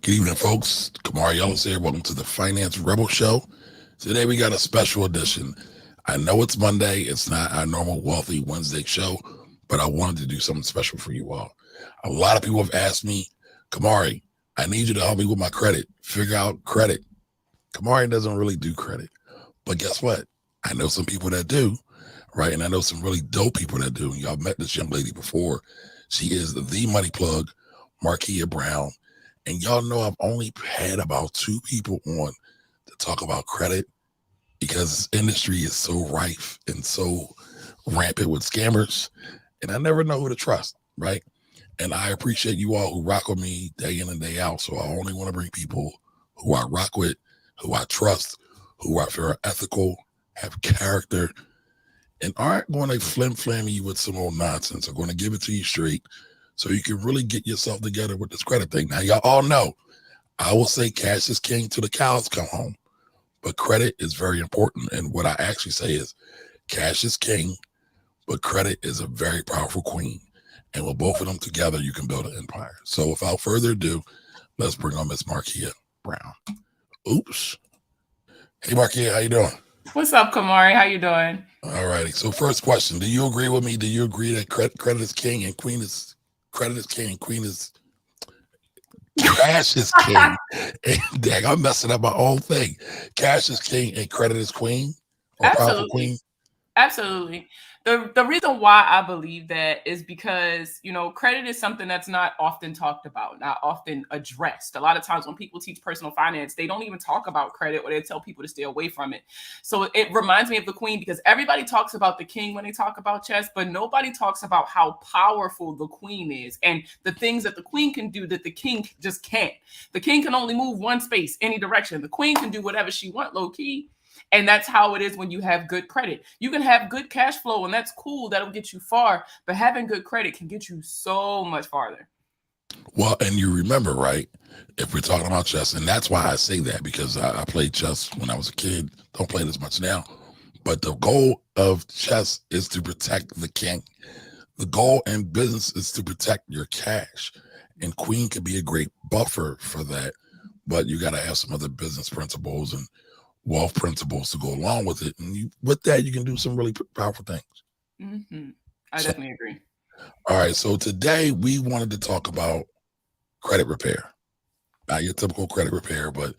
Good evening, folks. Kamari Ellis here. Welcome to the Finance Rebel Show. Today we got a special edition. I know it's Monday. It's not our normal Wealthy Wednesday show, but I wanted to do something special for you all. A lot of people have asked me, Kamari, I need you to help me with my credit. Figure out credit. Kamari doesn't really do credit. But guess what? I know some people that do, right? And I know some really dope people that do. Y'all met this young lady before. She is the money plug, Markia Brown. And y'all know I've only had about 2 people on to talk about credit because this industry is so rife and so rampant with scammers. And I never know who to trust, right? And I appreciate you all who rock with me day in and day out. So I only want to bring people who I rock with, who I trust, who I feel are ethical, have character, and aren't going to flim-flam you with some old nonsense. I'm going to give it to you straight so you can really get yourself together with this credit thing. Now, y'all all know, I will say cash is king till the cows come home, but credit is very important. And what I actually say is cash is king, but credit is a very powerful queen. And with both of them together, you can build an empire. So without further ado, let's bring on Miss Markia Brown. Oops. Hey, Markia, how you doing? What's up, Kamari? How you doing? All righty. So first question, do you agree with me? Do you agree that credit is king and queen is credit is king and queen is cash is king? And dang, I'm messing up my whole thing. Cash is king and credit is queen or powerful queen? Absolutely. The reason why I believe that is because, credit is something that's not often talked about, not often addressed. A lot of times when people teach personal finance, they don't even talk about credit or they tell people to stay away from it. So it reminds me of the queen because everybody talks about the king when they talk about chess, but nobody talks about how powerful the queen is and the things that the queen can do that the king just can't. The king can only move one space, any direction. The queen can do whatever she wants, low key. And that's how it is when you have good credit. You can have good cash flow, and that's cool. That'll get you far. But having good credit can get you so much farther. Well, and you remember, right? If we're talking about chess, and that's why I say that, because I played chess when I was a kid. Don't play it as much now. But the goal of chess is to protect the king. The goal in business is to protect your cash. And queen can be a great buffer for that. But you got to have some other business principles and wealth principles to go along with it. And with that, you can do some really powerful things. Mm-hmm. I definitely agree. All right. So today we wanted to talk about credit repair. Not your typical credit repair, but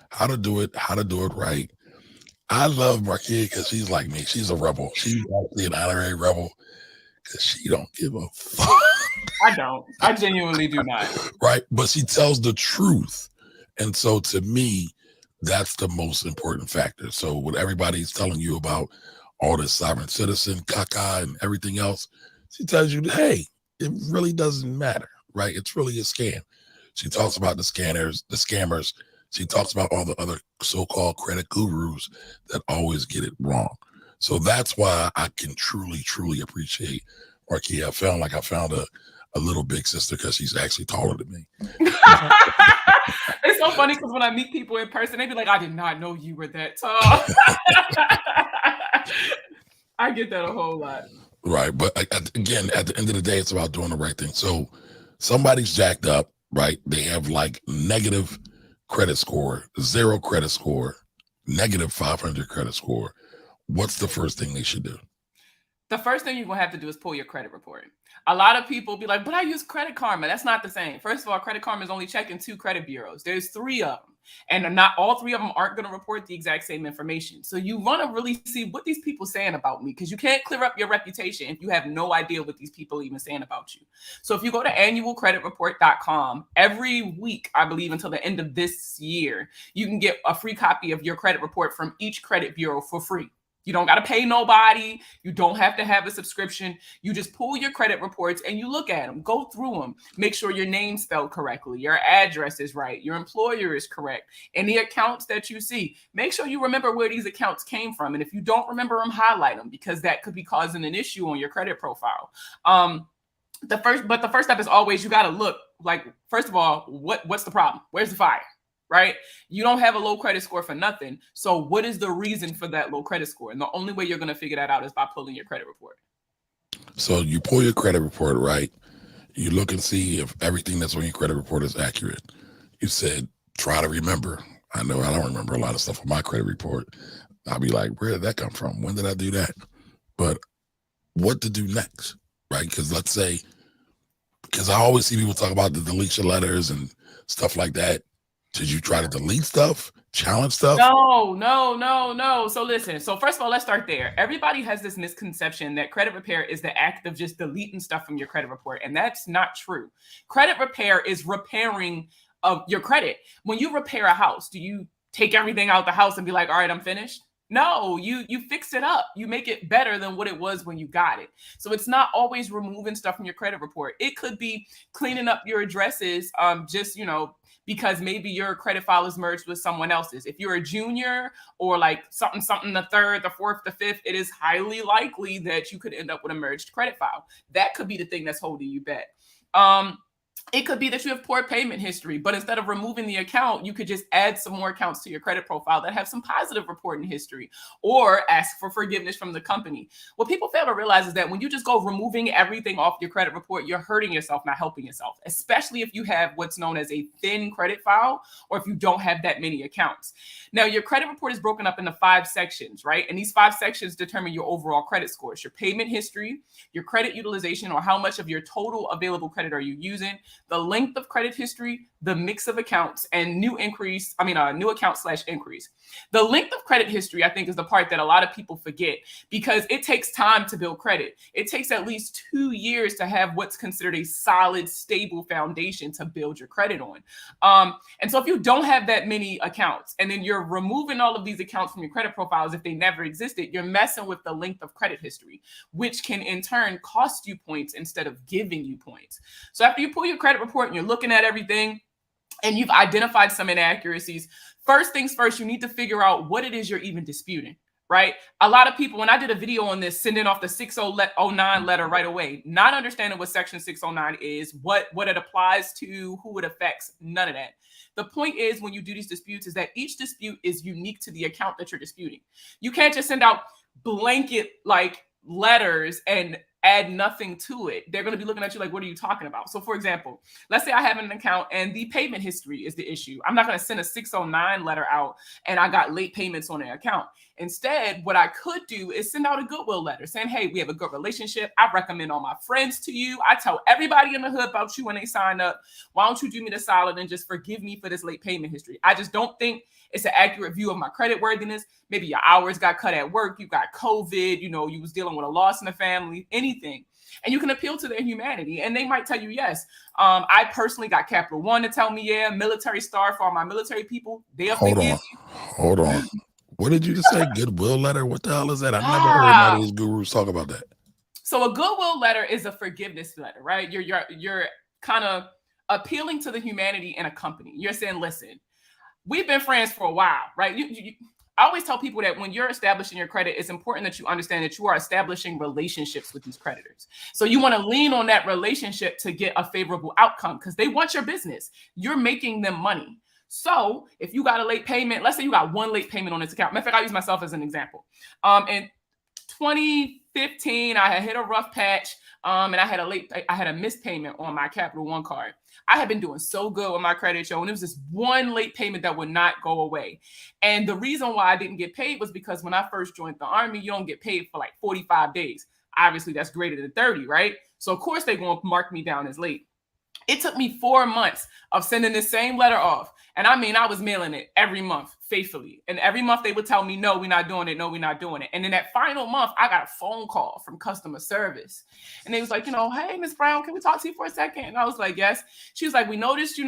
how to do it right. I love Markia because she's like me. She's a rebel. She's actually an honorary rebel because she don't give a fuck. I don't. I genuinely do not. Right. But she tells the truth. And so to me, that's the most important factor. So what everybody's telling you about all this sovereign citizen, caca, and everything else, she tells you, hey, it really doesn't matter, right? It's really a scam. She talks about the scammers. She talks about all the other so-called credit gurus that always get it wrong. So that's why I can truly, truly appreciate Markia. I found a little big sister because she's actually taller than me. It's so funny because when I meet people in person, they be like, I did not know you were that tall. I get that a whole lot. Right. But again, at the end of the day, it's about doing the right thing. So somebody's jacked up, right? They have like negative credit score, 0 credit score, negative 500 credit score. What's the first thing they should do? The first thing you're going to have to do is pull your credit report. A lot of people be like, but I use Credit Karma. That's not the same. First of all, Credit Karma is only checking 2 credit bureaus. There's 3 of them. And not all 3 of them aren't going to report the exact same information. So you want to really see what these people saying about me because you can't clear up your reputation if you have no idea what these people even saying about you. So if you go to annualcreditreport.com, every week, I believe until the end of this year, you can get a free copy of your credit report from each credit bureau for free. You don't got to pay nobody. You don't have to have a subscription. You just pull your credit reports and you look at them, go through them, make sure your name's spelled correctly, your address is right, your employer is correct, any accounts that you see. Make sure you remember where these accounts came from. And if you don't remember them, highlight them because that could be causing an issue on your credit profile. The first step is always you got to look like, first of all, what's the problem? Where's the fire? Right? You don't have a low credit score for nothing. So what is the reason for that low credit score? And the only way you're going to figure that out is by pulling your credit report. So you pull your credit report, right? You look and see if everything that's on your credit report is accurate. You said, try to remember. I know I don't remember a lot of stuff on my credit report. I'll be like, where did that come from? When did I do that? But what to do next, right? Because let's say, because I always see people talk about the deletion letters and stuff like that. Did you try to delete stuff, challenge stuff? No. So listen. So first of all, let's start there. Everybody has this misconception that credit repair is the act of just deleting stuff from your credit report, and that's not true. Credit repair is repairing of your credit. When you repair a house, do you take everything out the house and be like, all right, I'm finished? No, you fix it up. You make it better than what it was when you got it. So it's not always removing stuff from your credit report. It could be cleaning up your addresses, just because maybe your credit file is merged with someone else's. If you're a junior or like something, the third, the fourth, the fifth, it is highly likely that you could end up with a merged credit file. That could be the thing that's holding you back. It could be that you have poor payment history, but instead of removing the account, you could just add some more accounts to your credit profile that have some positive reporting history, or ask for forgiveness from the company. What people fail to realize is that when you just go removing everything off your credit report, you're hurting yourself, not helping yourself, especially if you have what's known as a thin credit file, or if you don't have that many accounts. Now, your credit report is broken up into 5 sections, right? And these 5 sections determine your overall credit scores: your payment history, your credit utilization, or how much of your total available credit are you using, the length of credit history, the mix of accounts, and new account/increase. The length of credit history, I think, is the part that a lot of people forget, because it takes time to build credit. It takes at least 2 years to have what's considered a solid, stable foundation to build your credit on. And so if you don't have that many accounts, and then you're removing all of these accounts from your credit profiles if they never existed, you're messing with the length of credit history, which can in turn cost you points instead of giving you points. So after you pull your credit report and you're looking at everything and you've identified some inaccuracies, first things first, you need to figure out what it is you're even disputing, right? A lot of people, when I did a video on this, sending off the 609 letter right away, not understanding what section 609 is, what it applies to, who it affects, none of that. The point is, when you do these disputes, is that each dispute is unique to the account that you're disputing. You can't just send out blanket like letters and add nothing to it. They're going to be looking at you like, what are you talking about? So for example, let's say I have an account and the payment history is the issue. I'm not going to send a 609 letter out and I got late payments on the account. Instead, what I could do is send out a goodwill letter saying, hey, we have a good relationship. I recommend all my friends to you. I tell everybody in the hood about you when they sign up. Why don't you do me the solid and just forgive me for this late payment history? I just don't think it's an accurate view of my credit worthiness. Maybe your hours got cut at work. You got COVID. You was dealing with a loss in the family, anything. And you can appeal to their humanity. And they might tell you, yes. I personally got Capital One to tell me, yeah, military star for all my military people. They'll forgive you. Hold on. What did you just say? Goodwill letter? What the hell is that? I never heard none of these gurus talk about that. So a goodwill letter is a forgiveness letter, right? You're kind of appealing to the humanity in a company. You're saying, listen, we've been friends for a while, right? I always tell people that when you're establishing your credit, it's important that you understand that you are establishing relationships with these creditors. So you want to lean on that relationship to get a favorable outcome because they want your business. You're making them money. So if you got a late payment, let's say you got one late payment on this account. Matter of fact, I use myself as an example. In 2015, I had hit a rough patch, and I had a missed payment on my Capital One card. I had been doing so good with my credit, and it was this one late payment that would not go away. And the reason why I didn't get paid was because when I first joined the Army, you don't get paid for like 45 days. Obviously, that's greater than 30, right? So of course they're going to mark me down as late. It took me 4 months of sending the same letter off. And I mean, I was mailing it every month faithfully. And every month they would tell me, no, we're not doing it. No, we're not doing it. And then that final month, I got a phone call from customer service. And they was like, hey, Ms. Brown, can we talk to you for a second? And I was like, yes. She was like, we noticed,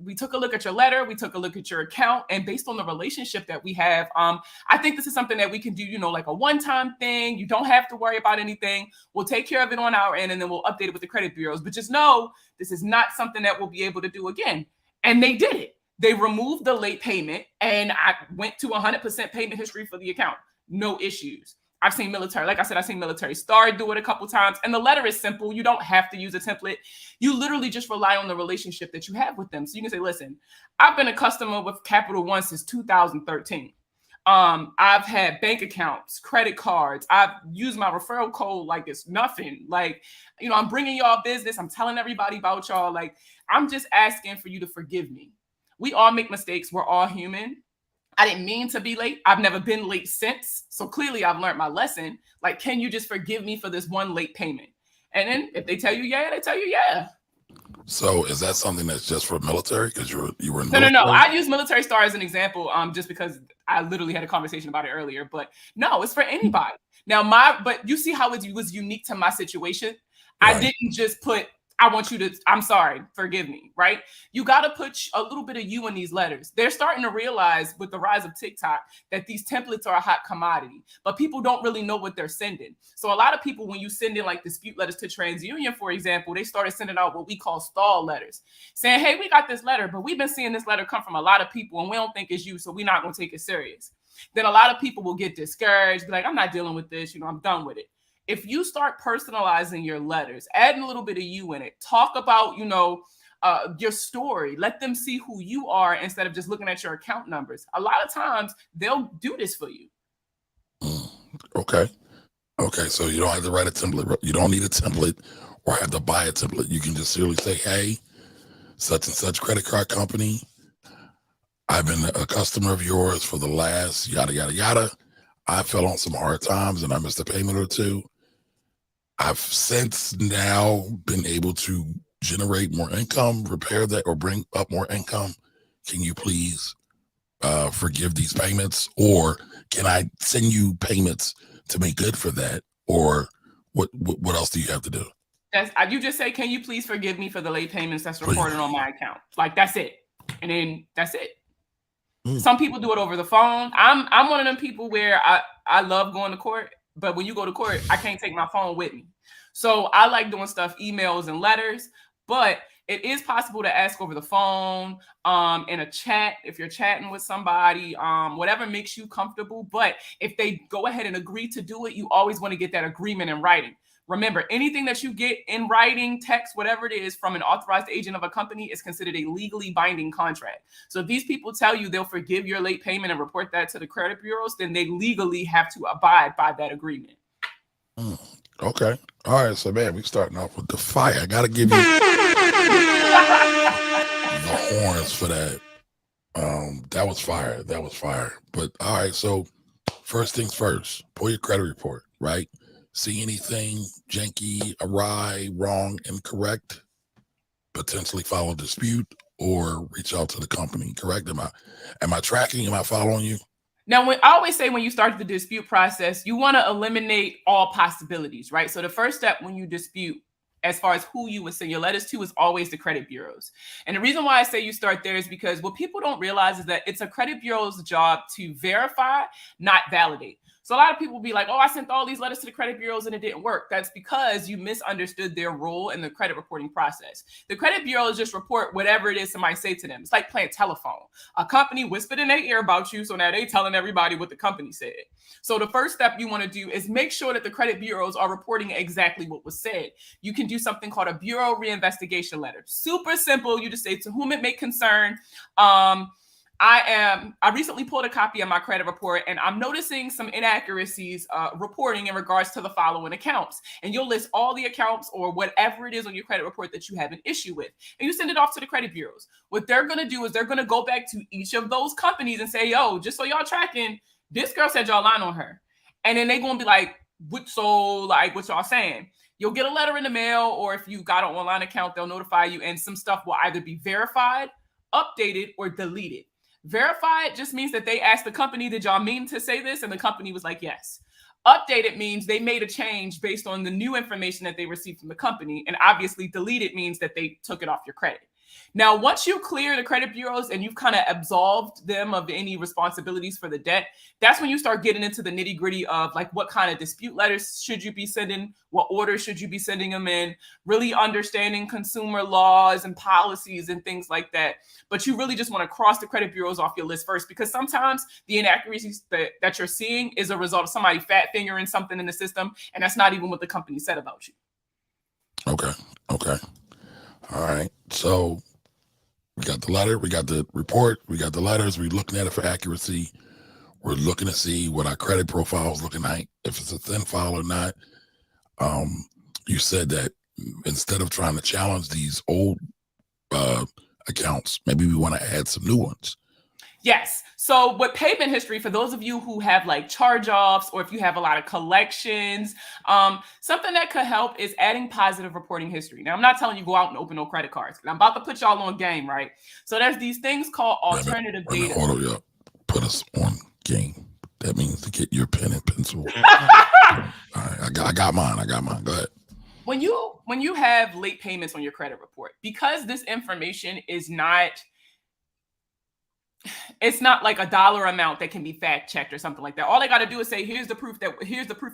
we took a look at your letter. We took a look at your account. And based on the relationship that we have, I think this is something that we can do, like a one-time thing. You don't have to worry about anything. We'll take care of it on our end, and then we'll update it with the credit bureaus. But just know this is not something that we'll be able to do again. And they did it. They removed the late payment, and I went to 100% payment history for the account. No issues. I've seen military, like I said, I've seen military star do it a couple times. And the letter is simple. You don't have to use a template. You literally just rely on the relationship that you have with them. So you can say, listen, I've been a customer with Capital One since 2013. I've had bank accounts, credit cards. I've used my referral code like it's nothing. Like, I'm bringing y'all business. I'm telling everybody about y'all. Like, I'm just asking for you to forgive me. We all make mistakes. We're all human. I didn't mean to be late. I've never been late since. So clearly I've learned my lesson. Like, can you just forgive me for this one late payment? And then if they tell you yeah, they tell you yeah. So is that something that's just for military? Because you were in No, military? no, no. I use Military Star as an example, just because I literally had a conversation about it earlier. But no, it's for anybody. Now, but you see how it was unique to my situation. I Right. didn't just put, I want you to, I'm sorry, forgive me, right? You got to put a little bit of you in these letters. They're starting to realize with the rise of TikTok that these templates are a hot commodity, but people don't really know what they're sending. So a lot of people, when you send in like dispute letters to TransUnion, for example, they started sending out what we call stall letters, saying, hey, we got this letter, but we've been seeing this letter come from a lot of people and we don't think it's you, so we're not going to take it serious. Then a lot of people will get discouraged, be like, I'm not dealing with this, I'm done with it. If you start personalizing your letters, adding a little bit of you in it, talk about, your story, let them see who you are instead of just looking at your account numbers. A lot of times they'll do this for you. Okay. So you don't have to write a template. You don't need a template or have to buy a template. You can just simply say, hey, such and such credit card company, I've been a customer of yours for the last yada, yada, yada. I fell on some hard times and I missed a payment or two. I've since now been able to generate more income, repair that, or bring up more income. Can you please forgive these payments? Or can I send you payments to make good for that? Or what else do you have to do? You just say, can you please forgive me for the late payments that's reported on my account? Like, that's it. And then that's it. Some people do it over the phone. I'm one of them people where I love going to court, but when you go to court, I can't take my phone with me. So I like doing stuff, emails and letters, but it is possible to ask over the phone, in a chat, if you're chatting with somebody, whatever makes you comfortable. But if they go ahead and agree to do it, you always want to get that agreement in writing. Remember, anything that you get in writing, text, whatever it is, from an authorized agent of a company is considered a legally binding contract. So if these people tell you they'll forgive your late payment and report that to the credit bureaus, then they legally have to abide by that agreement. Okay. All right. So, man, we're starting off with the fire. I got to give you the horns for that. That was fire. But all right. So, first things first, pull your credit report, right? See anything janky, awry, wrong, incorrect, potentially file a dispute or reach out to the company, correct? Am I tracking? Am I following you? Now, I always say when you start the dispute process, you want to eliminate all possibilities, right? So the first step when you dispute, as far as who you would send your letters to, is always the credit bureaus. And the reason why I say you start there is because what people don't realize is that it's a credit bureau's job to verify, not validate. So a lot of people will be like, oh, I sent all these letters to the credit bureaus and it didn't work. That's because you misunderstood their role in the credit reporting process. The credit bureaus just report whatever it is somebody say to them. It's like playing telephone. A company whispered in their ear about you, so now they telling everybody what the company said. So the first step you want to do is make sure that the credit bureaus are reporting exactly what was said. You can do something called a bureau reinvestigation letter. Super simple. You just say, to whom it may concern, I recently pulled a copy of my credit report and I'm noticing some inaccuracies reporting in regards to the following accounts. And you'll list all the accounts or whatever it is on your credit report that you have an issue with. And you send it off to the credit bureaus. What they're going to do is they're going to go back to each of those companies and say, yo, just so y'all tracking, this girl said y'all lying on her. And then they're going to be like, what y'all saying? You'll get a letter in the mail, or if you got an online account, they'll notify you, and some stuff will either be verified, updated, or deleted. Verified just means that they asked the company, did y'all mean to say this? And the company was like, yes. Updated means they made a change based on the new information that they received from the company. And obviously deleted means that they took it off your credit. Now, once you clear the credit bureaus and you've kind of absolved them of any responsibilities for the debt, that's when you start getting into the nitty gritty of like, what kind of dispute letters should you be sending? What order should you be sending them in? Really understanding consumer laws and policies and things like that. But you really just want to cross the credit bureaus off your list first, because sometimes the inaccuracies that you're seeing is a result of somebody fat fingering something in the system. And that's not even what the company said about you. Okay. All right. So we got the letter, we got the report, we got the letters. We're looking at it for accuracy. We're looking to see what our credit profile is looking like, if it's a thin file or not. You said that instead of trying to challenge these old accounts. Maybe we want to add some new ones. Yes. So with payment history, for those of you who have like charge-offs or if you have a lot of collections, something that could help is adding positive reporting history. Now, I'm not telling you go out and open no credit cards. I'm about to put y'all on game, right? So there's these things called alternative data. Hold on, put us on game. That means to get your pen and pencil. All right, I got mine. Go ahead. When you have late payments on your credit report, because this information is not, it's not like a dollar amount that can be fact checked or something like that. All they got to do is say, here's the proof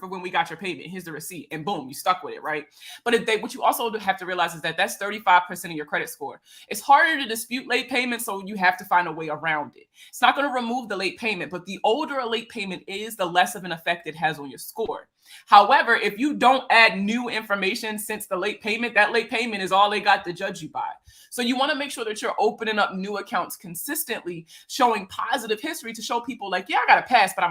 of when we got your payment. Here's the receipt, and boom, you stuck with it, right? But what you also have to realize is that that's 35% of your credit score. It's harder to dispute late payments, so you have to find a way around it. It's not going to remove the late payment, but the older a late payment is, the less of an effect it has on your score. However, if you don't add new information since the late payment, that late payment is all they got to judge you by. So you want to make sure that you're opening up new accounts consistently, showing positive history to show people like, yeah, I got a pass, but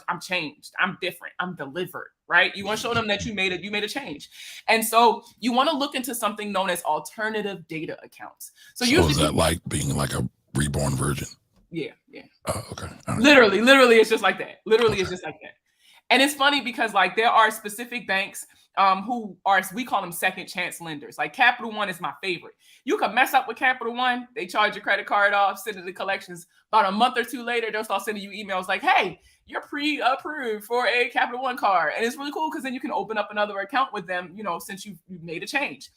I'm changed. I'm different. I'm delivered, right? You want to show them that you made a change. And so you want to look into something known as alternative data accounts. So usually is that like being like a reborn virgin? Yeah. Oh, okay. Right. Literally, it's just like that. It's just like that. And it's funny because like there are specific banks who are, we call them second chance lenders. Like Capital One is my favorite. You can mess up with Capital One. They charge your credit card off, send it to collections. About a month or two later, they'll start sending you emails like, hey, you're pre-approved for a Capital One card. And it's really cool because then you can open up another account with them, since you've made a change.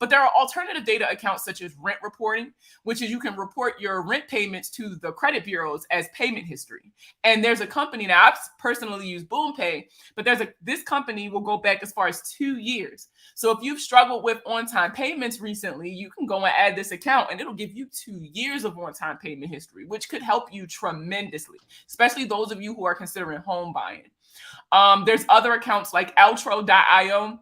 But there are alternative data accounts such as rent reporting, which is you can report your rent payments to the credit bureaus as payment history. And there's a company, now I've personally used BoomPay, but this company will go back as far as 2 years. So if you've struggled with on-time payments recently, you can go and add this account and it'll give you 2 years of on-time payment history, which could help you tremendously, especially those of you who are considering home buying. There's other accounts like Outro.io.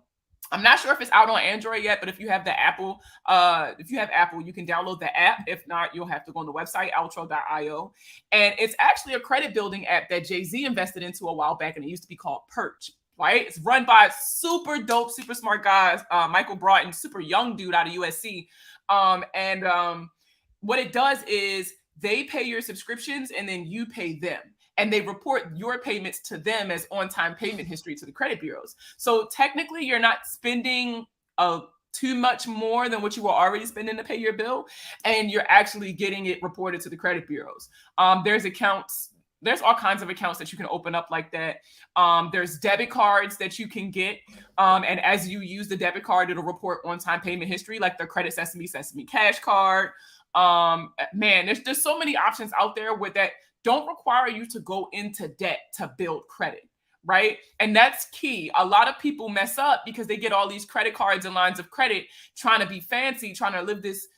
I'm not sure if it's out on Android yet, but if you have the Apple, you can download the app. If not, you'll have to go on the website, outro.io. And it's actually a credit building app that Jay-Z invested into a while back, and it used to be called Perch, right? It's run by super dope, super smart guys, Michael Broughton, super young dude out of USC. What it does is they pay your subscriptions and then you pay them. And they report your payments to them as on-time payment history to the credit bureaus. So technically, you're not spending too much more than what you were already spending to pay your bill, and you're actually getting it reported to the credit bureaus. There's all kinds of accounts that you can open up like that. There's debit cards that you can get. And as you use the debit card, it'll report on-time payment history, like the Credit Sesame Cash card. Man, there's so many options out there with that don't require you to go into debt to build credit, right? And that's key. A lot of people mess up because they get all these credit cards and lines of credit trying to be fancy, trying to live this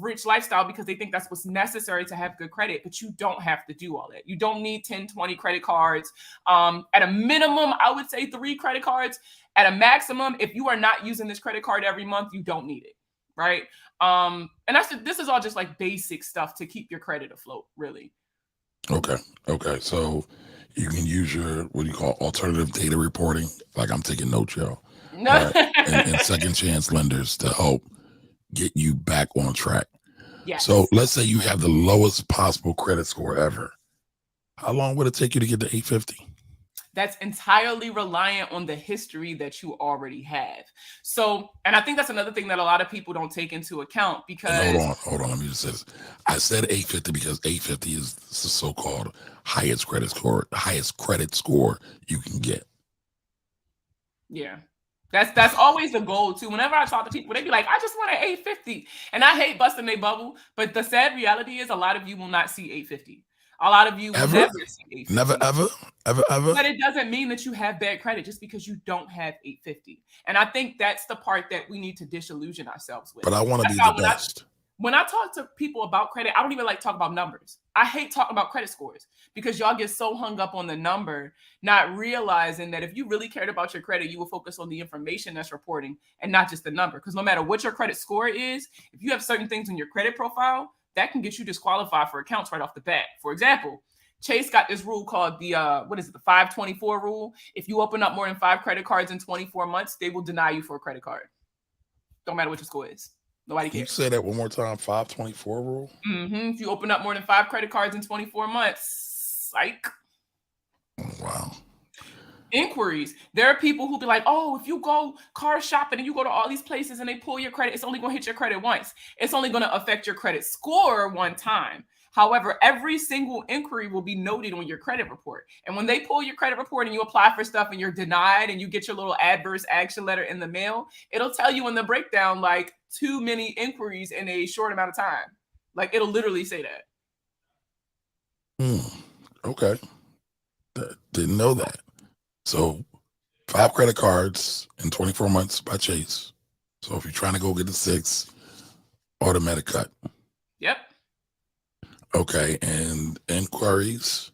rich lifestyle because they think that's what's necessary to have good credit, but you don't have to do all that. You don't need 10, 20 credit cards. At a minimum, I would say 3 credit cards. At a maximum, if you are not using this credit card every month, you don't need it, right? And this is all just like basic stuff to keep your credit afloat, really. Okay. So you can use your, what do you call, alternative data reporting. Like I'm taking notes, y'all. And second chance lenders to help get you back on track. Yes. So let's say you have the lowest possible credit score ever. How long would it take you to get to 850? That's entirely reliant on the history that you already have. So, and I think that's another thing that a lot of people don't take into account because... And hold on. Let me just say this. I said 850 because 850 is the so-called highest credit score you can get. Yeah. That's always the goal too. Whenever I talk to people, they be like, I just want an 850. And I hate busting their bubble. But the sad reality is a lot of you will not see 850. A lot of you will never see 850. Never, ever. But it doesn't mean that you have bad credit just because you don't have 850. And I think that's the part that we need to disillusion ourselves with. But I want to be the best. When I talk to people about credit, I don't even like to talk about numbers. I hate talking about credit scores because y'all get so hung up on the number, not realizing that if you really cared about your credit, you will focus on the information that's reporting and not just the number. Because no matter what your credit score is, if you have certain things in your credit profile, that can get you disqualified for accounts right off the bat. For example, Chase got this rule called the 524 rule. If you open up more than 5 credit cards in 24 months, they will deny you for a credit card. Don't matter what your score is. Nobody Can you cares. say that one more time? 524 rule? If you open up more than 5 credit cards in 24 months, psych. Oh, wow. Inquiries. There are people who be like, oh, if you go car shopping and you go to all these places and they pull your credit, it's only going to hit your credit once. It's only going to affect your credit score one time. However, every single inquiry will be noted on your credit report. And when they pull your credit report and you apply for stuff and you're denied and you get your little adverse action letter in the mail, it'll tell you in the breakdown like too many inquiries in a short amount of time. Like it'll literally say that. Okay. Didn't know that. So 5 credit cards in 24 months by Chase. So if you're trying to go get the 6, automatic cut. Yep. Okay. And inquiries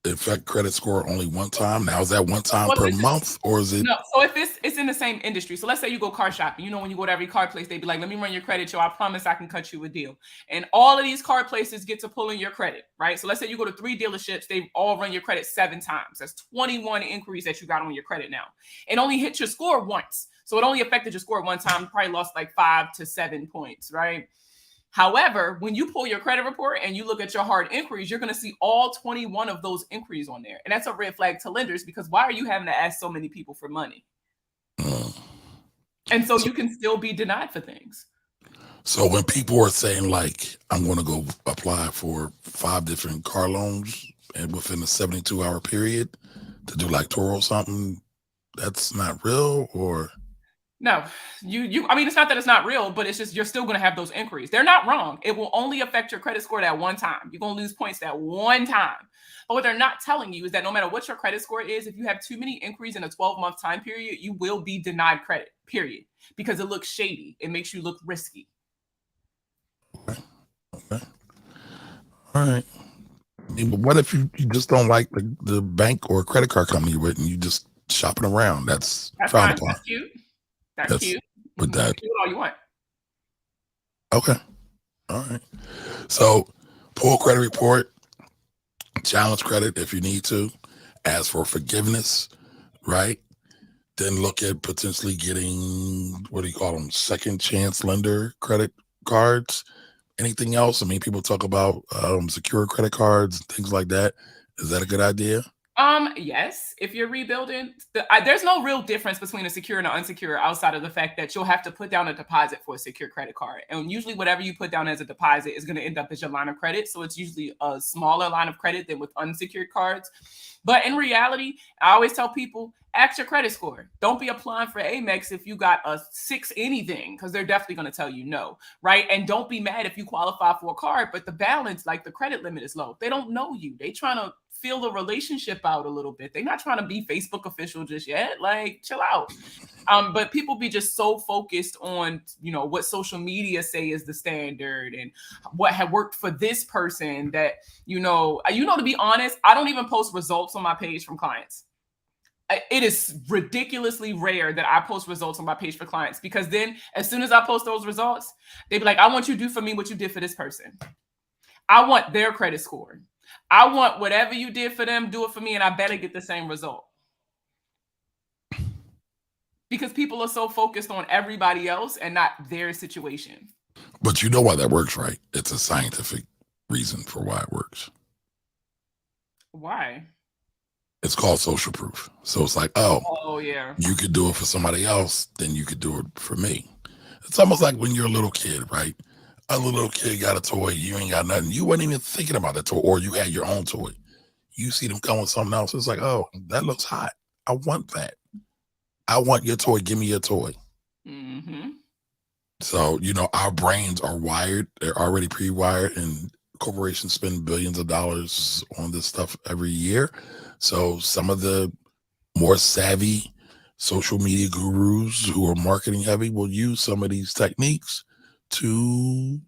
affect credit score only one time. Now, is that one time per month or is it? No, so if it's in the same industry. So let's say you go car shopping. You know, when you go to every car place, they'd be like, let me run your credit, Joe. I promise I can cut you a deal. And all of these car places get to pull in your credit, right? So let's say you go to 3 dealerships, they all run your credit 7 times. That's 21 inquiries that you got on your credit now. It only hit your score once. So it only affected your score one time. You probably lost like 5 to 7 points, right? However, when you pull your credit report and you look at your hard inquiries, you're going to see all 21 of those inquiries on there. And that's a red flag to lenders because why are you having to ask so many people for money? And so you can still be denied for things. So when people are saying like, I'm going to go apply for 5 different car loans and within a 72-hour period to do like Toro or something, that's not real or? No, I mean, it's not that it's not real, but it's just you're still going to have those inquiries. They're not wrong. It will only affect your credit score that one time. You're going to lose points that one time. But what they're not telling you is that no matter what your credit score is, if you have too many inquiries in a 12-month time period, you will be denied credit, period, because it looks shady. It makes you look risky. Okay. All right. What if you just don't like the bank or credit card company you're with and you just shopping around? That's frowned upon. That's cute. That's cute. With that. Do it all you want. Okay. All right. So pull credit report, challenge credit if you need to, ask for forgiveness, right? Then look at potentially getting, what do you call them, second chance lender credit cards. Anything else? I mean, people talk about secure credit cards, things like that. Is that a good idea? Yes, if you're rebuilding, there's no real difference between a secure and an unsecure outside of the fact that you'll have to put down a deposit for a secure credit card. And usually whatever you put down as a deposit is going to end up as your line of credit. So it's usually a smaller line of credit than with unsecured cards. But in reality, I always tell people, ask your credit score. Don't be applying for Amex if you got a 6 anything, because they're definitely going to tell you no, right? And don't be mad if you qualify for a card, but the balance, like the credit limit is low. They don't know you. They trying to feel the relationship out a little bit. They're not trying to be Facebook official just yet. Like, chill out. But people be just so focused on, what social media say is the standard and what had worked for this person that, to be honest, I don't even post results on my page from clients. It is ridiculously rare that I post results on my page for clients because then as soon as I post those results, they be like, I want you to do for me what you did for this person. I want their credit score. I want whatever you did for them, do it for me, and I better get the same result. Because people are so focused on everybody else and not their situation. But you know why that works, right? It's a scientific reason for why it works. Why? It's called social proof. So it's like, oh yeah, you could do it for somebody else, then you could do it for me. It's almost like when you're a little kid, right? A little kid got a toy, you ain't got nothing. You weren't even thinking about the toy, or you had your own toy. You see them come with something else. It's like, oh, that looks hot. I want that. I want your toy. Give me your toy. Mm-hmm. So, our brains are wired. They're already pre-wired, and corporations spend billions of dollars on this stuff every year. So some of the more savvy social media gurus who are marketing heavy will use some of these techniques to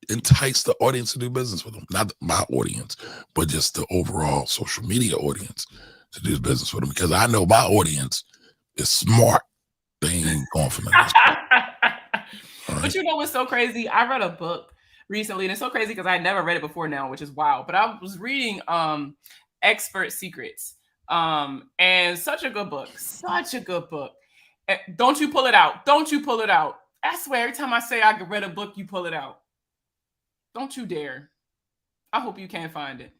entice the audience to do business with them. Not my audience, but just the overall social media audience to do business with them. Because I know my audience is smart. They ain't going for nothing. Right. But what's so crazy? I read a book recently, and it's so crazy because I had never read it before now, which is wild. But I was reading Expert Secrets. And such a good book. Such a good book. Don't you pull it out. Don't you pull it out. I swear, every time I say I read a book, you pull it out. Don't you dare. I hope you can't find it.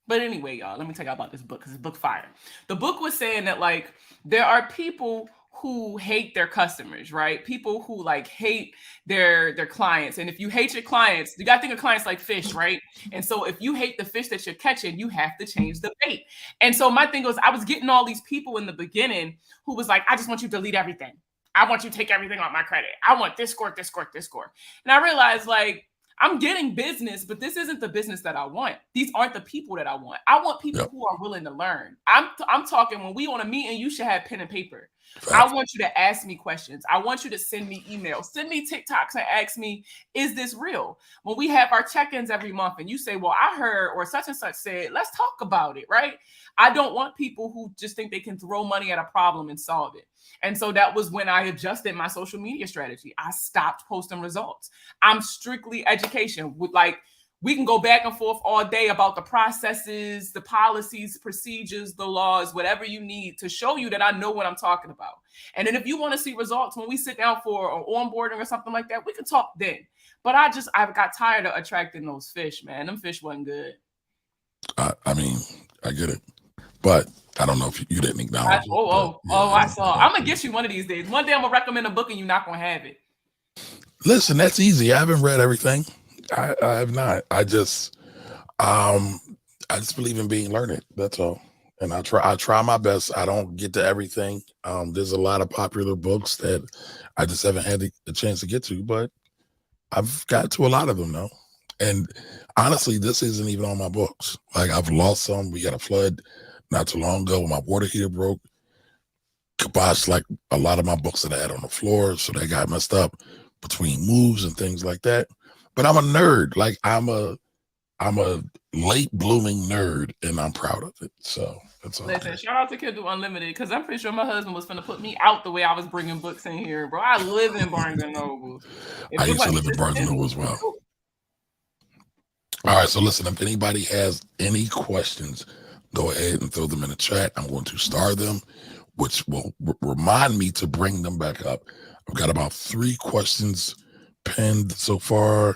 But anyway, y'all, let me tell you about this book because it's book fire. The book was saying that like there are people who hate their customers, right? People who like hate their clients. And if you hate your clients, you gotta think of clients like fish, right? And so if you hate the fish that you're catching, you have to change the bait. And so my thing was I was getting all these people in the beginning who was like, I just want you to delete everything. I want you to take everything off my credit. I want this score, this score, this score. And I realized like I'm getting business, but this isn't the business that I want. These aren't the people that I want. I want people Yep. who are willing to learn. I'm talking when we on a meeting, you should have pen and paper. Facts. I want you to ask me questions. I want you to send me emails, send me TikToks and ask me, is this real? When we have our check-ins every month and you say, well, I heard or such and such said, let's talk about it, right? I don't want people who just think they can throw money at a problem and solve it. And so that was when I adjusted my social media strategy. I stopped posting results. I'm strictly education. With like, we can go back and forth all day about the processes, the policies, procedures, the laws, whatever you need to show you that I know what I'm talking about. And then if you want to see results when we sit down for an onboarding or something like that, we can talk then. But I've got tired of attracting those fish, man. Them fish wasn't good. I mean, I get it, but I don't know if you didn't acknowledge it. I saw. I'm gonna get you one of these days. One day I'm gonna recommend a book and you're not gonna have it. Listen, that's easy. I haven't read everything. I have not. I just believe in being learned. That's all. And I try my best. I don't get to everything. There's a lot of popular books that I just haven't had the chance to get to, but I've got to a lot of them now. And honestly, this isn't even on my books. Like I've lost some. We got a flood not too long ago. My water heater broke. Kibosh like a lot of my books that I had on the floor, so they got messed up between moves and things like that. But I'm a nerd. Like I'm a late blooming nerd, and I'm proud of it. So that's all. Listen, shout out to Kindle Unlimited because I'm pretty sure my husband was finna put me out the way I was bringing books in here, bro. I live in Barnes and Noble. I used to live in Barnes and Noble as well. All right, so listen, if anybody has any questions, go ahead and throw them in the chat. I'm going to star them, which will remind me to bring them back up. I've got about 3 questions pinned so far,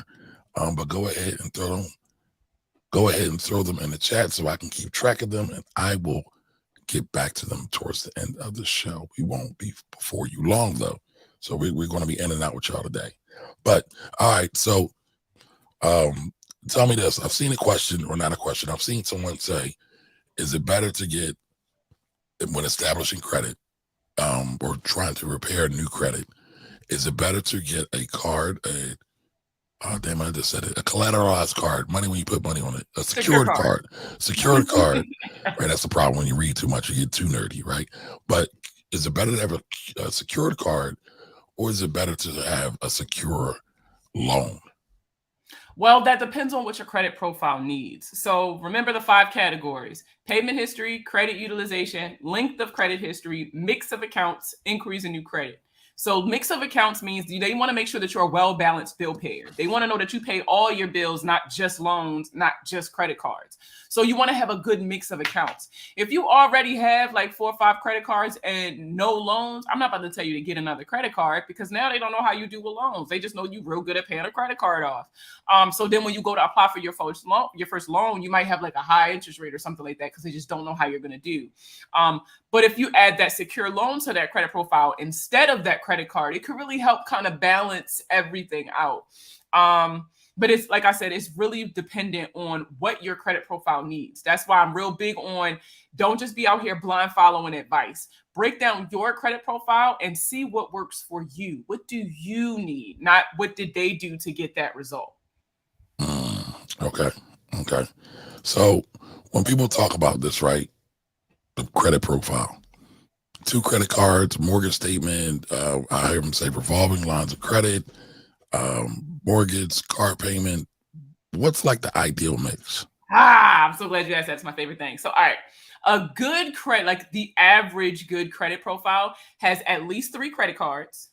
but go ahead and throw them. Go ahead and throw them in the chat so I can keep track of them, and I will get back to them towards the end of the show. We won't be before you long, though, so we're going to be in and out with y'all today. But all right, so tell me this. I've seen a question, or not a question. I've seen someone say, is it better to get, when establishing credit or trying to repair new credit, is it better to get a card, I just said it, a collateralized card, money when you put money on it, a secured card, right? That's the problem when you read too much, you get too nerdy, right? But is it better to have a secured card, or is it better to have a secure loan? Well, that depends on what your credit profile needs. So remember the 5 categories: payment history, credit utilization, length of credit history, mix of accounts, inquiries, and new credit. So mix of accounts means they want to make sure that you're a well-balanced bill payer. They want to know that you pay all your bills, not just loans, not just credit cards. So you want to have a good mix of accounts. If you already have like 4 or 5 credit cards and no loans, I'm not about to tell you to get another credit card because now they don't know how you do with loans. They just know you real good at paying a credit card off. So then when you go to apply for your first loan, you might have like a high interest rate or something like that because they just don't know how you're going to do. But if you add that secure loan to that credit profile instead of that credit card, it could really help kind of balance everything out. But it's like I said, it's really dependent on what your credit profile needs. That's why I'm real big on don't just be out here blind following advice. Break down your credit profile and see what works for you. What do you need? Not what did they do to get that result. Okay. So when people talk about this, right, the credit profile, 2 credit cards, mortgage statement, I hear them say revolving lines of credit, mortgage, car payment. What's like the ideal mix? I'm so glad you asked that. That's my favorite thing. So, all right, a good credit, like the average good credit profile has at least 3 credit cards,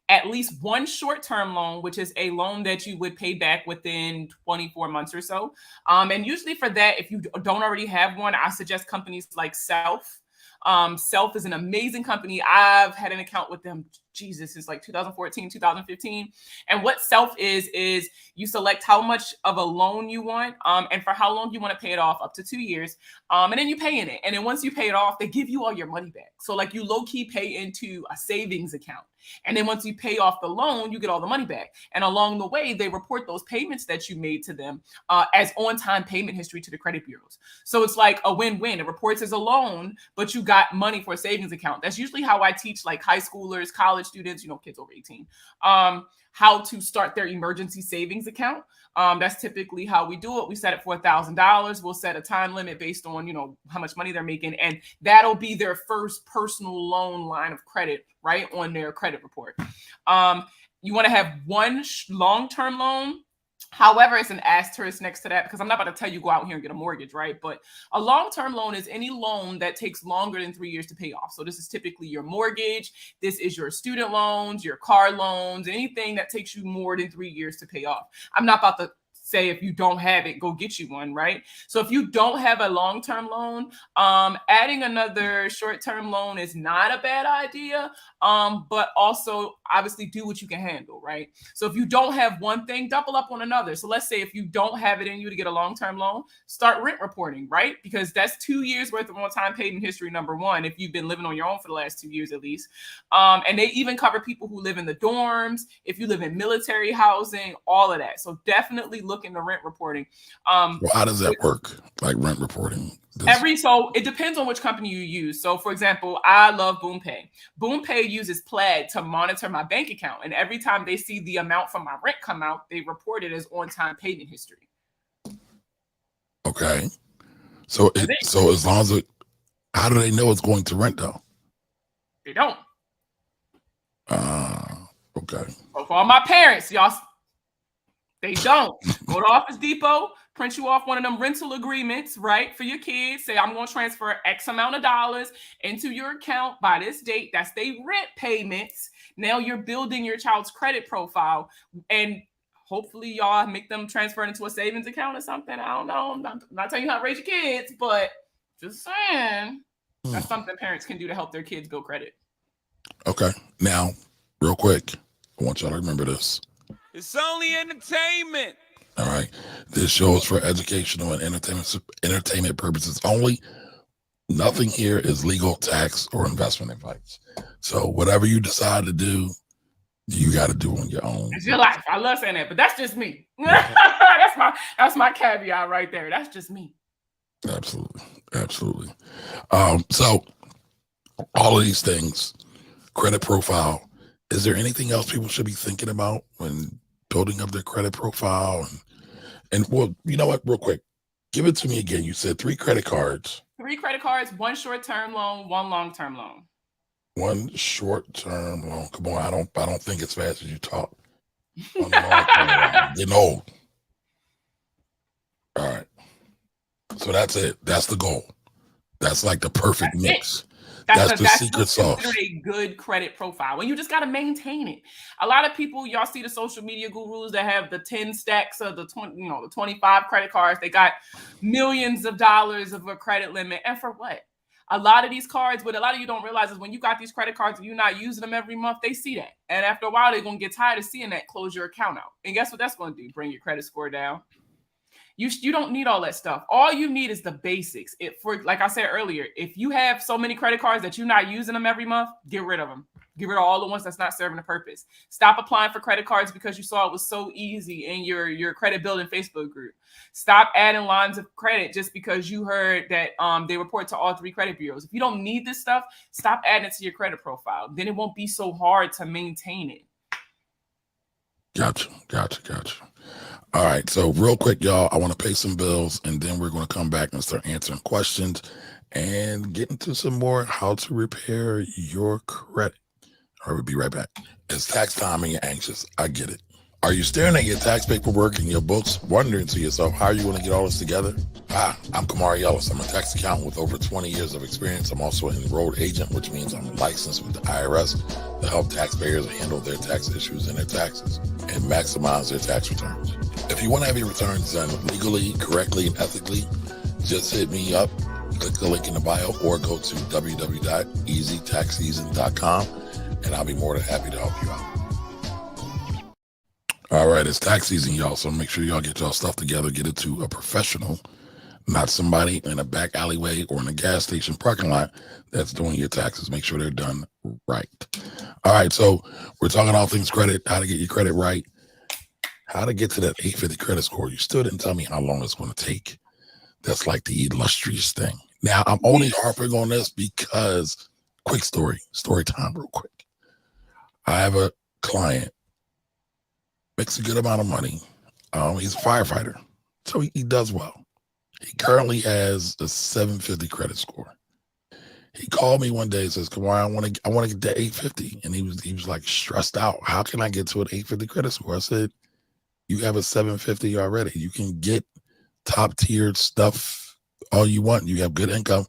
at least 1 short-term loan, which is a loan that you would pay back within 24 months or so. And usually for that, if you don't already have one, I suggest companies like Self. Self is an amazing company. I've had an account with them, Jesus, since like 2014, 2015. And what Self is you select how much of a loan you want, and for how long you want to pay it off, up to 2 years. And then you pay in it. And then once you pay it off, they give you all your money back. So like you low-key pay into a savings account. And then once you pay off the loan, you get all the money back. And along the way, they report those payments that you made to them as on-time payment history to the credit bureaus. So it's like a win-win. It reports as a loan, but you got money for a savings account. That's usually how I teach like high schoolers, college students, kids over 18, how to start their emergency savings account. That's typically how we do it. We set it for $1,000. We'll set a time limit based on, how much money they're making. And that'll be their first personal loan line of credit, right, on their credit report. You want to have one long-term loan. However, it's an asterisk next to that because I'm not about to tell you go out here and get a mortgage, right? But a long-term loan is any loan that takes longer than 3 years to pay off. So this is typically your mortgage. This is your student loans, your car loans, anything that takes you more than 3 years to pay off. I'm not about to say if you don't have it, go get you one, right? So if you don't have a long-term loan, adding another short-term loan is not a bad idea, but also obviously do what you can handle, right? So if you don't have one thing, double up on another. So let's say if you don't have it in you to get a long-term loan, start rent reporting, right? Because that's 2 years worth of on-time payment history, number one, if you've been living on your own for the last 2 years at least. And they even cover people who live in the dorms, if you live in military housing, all of that. So definitely look into rent reporting. Well, how does that work? Like rent reporting? So it depends on which company you use. So for example, I love BoomPay. BoomPay uses Plaid to monitor my bank account. And every time they see the amount from my rent come out, they report it as on-time payment history. Okay. So as long as how do they know it's going to rent though? They don't. Okay. So for all my parents, y'all, they don't. Go to Office Depot, print you off one of them rental agreements, right, for your kids. Say, I'm going to transfer X amount of dollars into your account by this date. That's their rent payments. Now you're building your child's credit profile. And hopefully y'all make them transfer it into a savings account or something. I don't know. I'm not telling you how to raise your kids, but just saying that's something parents can do to help their kids build credit. Okay. Now, real quick, I want y'all to remember this. It's only entertainment. All right. This show is for educational and entertainment purposes only. Nothing here is legal, tax, or investment advice. So whatever you decide to do, you got to do on your own. It's your life. I love saying that, but that's just me. That's my caveat right there. That's just me. Absolutely. Absolutely. So all of these things, credit profile, is there anything else people should be thinking about when building up their credit profile? And well, you know what, real quick, give it to me again. You said 3 credit cards. 3 credit cards, 1 short-term loan, 1 long-term loan. 1 short-term loan. Come on, I don't think as fast as you talk. Getting old. All right. So that's it. That's the goal. That's like the perfect mix. That's the secret sauce. A good credit profile. And you just got to maintain it. A lot of people, y'all see the social media gurus that have the 10 stacks of the 20, the 25 credit cards. They got millions of dollars of a credit limit. And for what? A lot of these cards, what a lot of you don't realize is when you got these credit cards and you're not using them every month, they see that. And after a while, they're going to get tired of seeing that, close your account out. And guess what that's going to do? Bring your credit score down. You don't need all that stuff. All you need is the basics. Like I said earlier, if you have so many credit cards that you're not using them every month, get rid of them. Get rid of all the ones that's not serving a purpose. Stop applying for credit cards because you saw it was so easy in your credit building Facebook group. Stop adding lines of credit just because you heard that they report to all 3 credit bureaus. If you don't need this stuff, stop adding it to your credit profile. Then it won't be so hard to maintain it. Gotcha. All right, so real quick, y'all, I want to pay some bills, and then we're going to come back and start answering questions and get into some more how to repair your credit. All right, we'll be right back. It's tax time and you're anxious. I get it. Are you staring at your tax paperwork and your books, wondering to yourself, how are you going to get all this together? Hi, I'm Kamari Ellis. I'm a tax accountant with over 20 years of experience. I'm also an enrolled agent, which means I'm licensed with the IRS to help taxpayers handle their tax issues and their taxes and maximize their tax returns. If you want to have your returns done legally, correctly, and ethically, just hit me up. click the link in the bio or go to www.easytaxseason.com and I'll be more than happy to help you out. All right, it's tax season, y'all, so make sure y'all get y'all stuff together, get it to a professional, not somebody in a back alleyway or in a gas station parking lot that's doing your taxes. Make sure they're done right. All right, so we're talking all things credit, how to get your credit right, how to get to that 850 credit score. You still didn't tell me how long it's going to take. That's like the illustrious thing. Now, I'm only harping on this because, quick story time real quick. I have a client, makes a good amount of money. He's a firefighter, so he does well. He currently has a 750 credit score. He called me one day and says, "Come on, I want to get that 850." And he was like stressed out. How can I get to an 850 credit score? I said, "You have a 750 already. You can get top tiered stuff all you want. You have good income."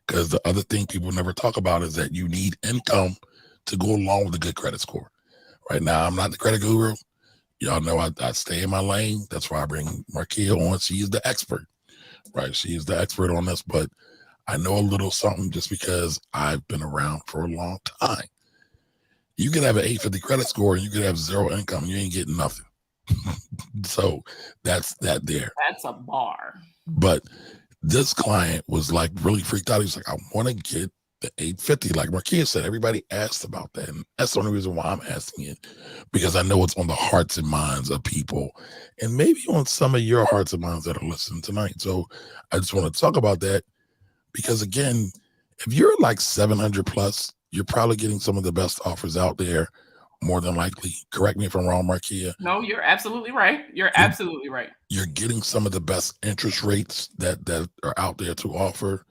Because the other thing people never talk about is that you need income to go along with a good credit score. Right now, I'm not the credit guru. Y'all know I stay in my lane. That's why I bring Markia on. She is the expert, right? She is the expert on this, but I know a little something just because I've been around for a long time. You can have an 850 credit score and you can have zero income. You ain't getting nothing. So that's that there. That's a bar. But this client was like really freaked out. He was like, "I want to get the 850. Like Markia said, everybody asked about that. And that's the only reason why I'm asking it, because I know it's on the hearts and minds of people and maybe on some of your hearts and minds that are listening tonight. So I just want to talk about that because, again, if you're like 700 plus, you're probably getting some of the best offers out there, more than likely. Correct me if I'm wrong, Markia. No, you're absolutely right. You're absolutely right. You're getting some of the best interest rates that are out there to offer.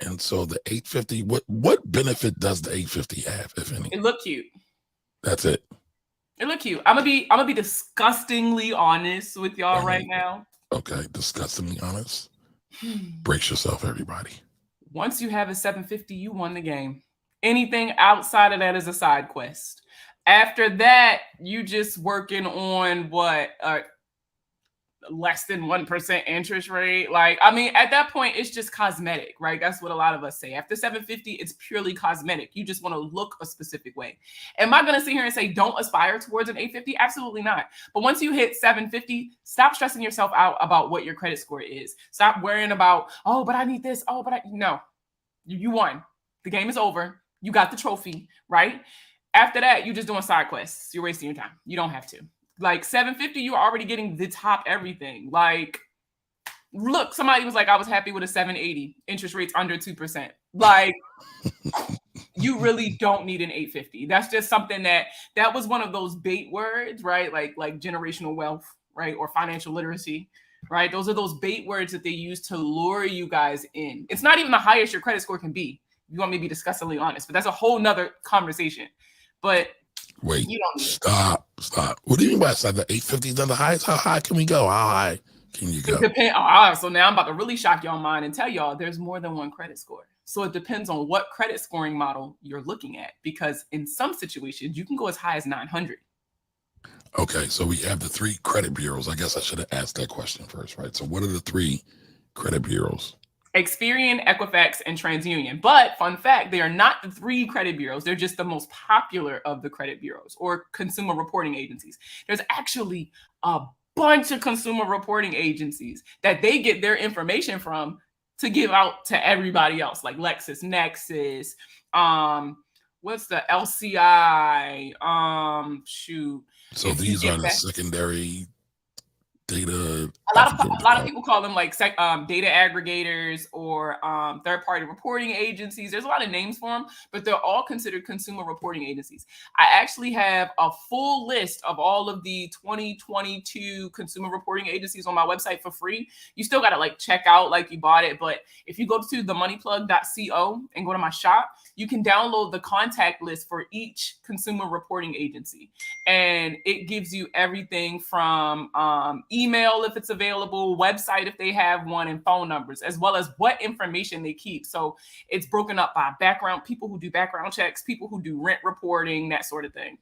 And so the 850, what benefit does the 850 have, if any? It look cute. That's it. It look cute. I'm gonna be disgustingly honest with y'all right now. Okay, disgustingly honest. Brace yourself, everybody. Once you have a 750, you won the game. Anything outside of that is a side quest. After that, you just working on what less than 1% interest rate. Like, I mean, at that point, it's just cosmetic, right? That's what a lot of us say. After 750, it's purely cosmetic. You just want to look a specific way. Am I going to sit here and say, don't aspire towards an 850? Absolutely not. But once you hit 750, stop stressing yourself out about what your credit score is. Stop worrying about, oh, but I need this. Oh, but no, you won. The game is over. You got the trophy, right? After that, you're just doing side quests. You're wasting your time. You don't have to. Like 750, you're already getting the top everything. Like, look, somebody was like, I was happy with a 780, interest rates under 2%. Like, you really don't need an 850. That's just something that was one of those bait words, right? Like generational wealth, right? Or financial literacy, right? Those are those bait words that they use to lure you guys in. It's not even the highest your credit score can be. You want me to be disgustingly honest, but that's a whole nother conversation. But wait, stop. What do you mean by that? The 850 is the highest? How high can we go? How high can you go? So now I'm about to really shock y'all mind and tell y'all there's more than one credit score. So it depends on what credit scoring model you're looking at, because in some situations you can go as high as 900. Okay, so we have the 3 credit bureaus. I guess I should have asked that question first, right? So what are the 3 credit bureaus? Experian, Equifax, and TransUnion. But fun fact, they are not the 3 credit bureaus. They're just the most popular of the credit bureaus or consumer reporting agencies. There's actually a bunch of consumer reporting agencies that they get their information from to give out to everybody else, like LexisNexis, what's the LCI, So these are the secondary data. A lot of people call them like data aggregators or third-party reporting agencies. There's a lot of names for them, but they're all considered consumer reporting agencies. I actually have a full list of all of the 2022 consumer reporting agencies on my website for free. You still got to like check out like you bought it, but if you go to themoneyplug.co and go to my shop, you can download the contact list for each consumer reporting agency. And it gives you everything from email if it's available, website if they have one, and phone numbers, as well as what information they keep. So it's broken up by background, people who do background checks, people who do rent reporting, that sort of thing.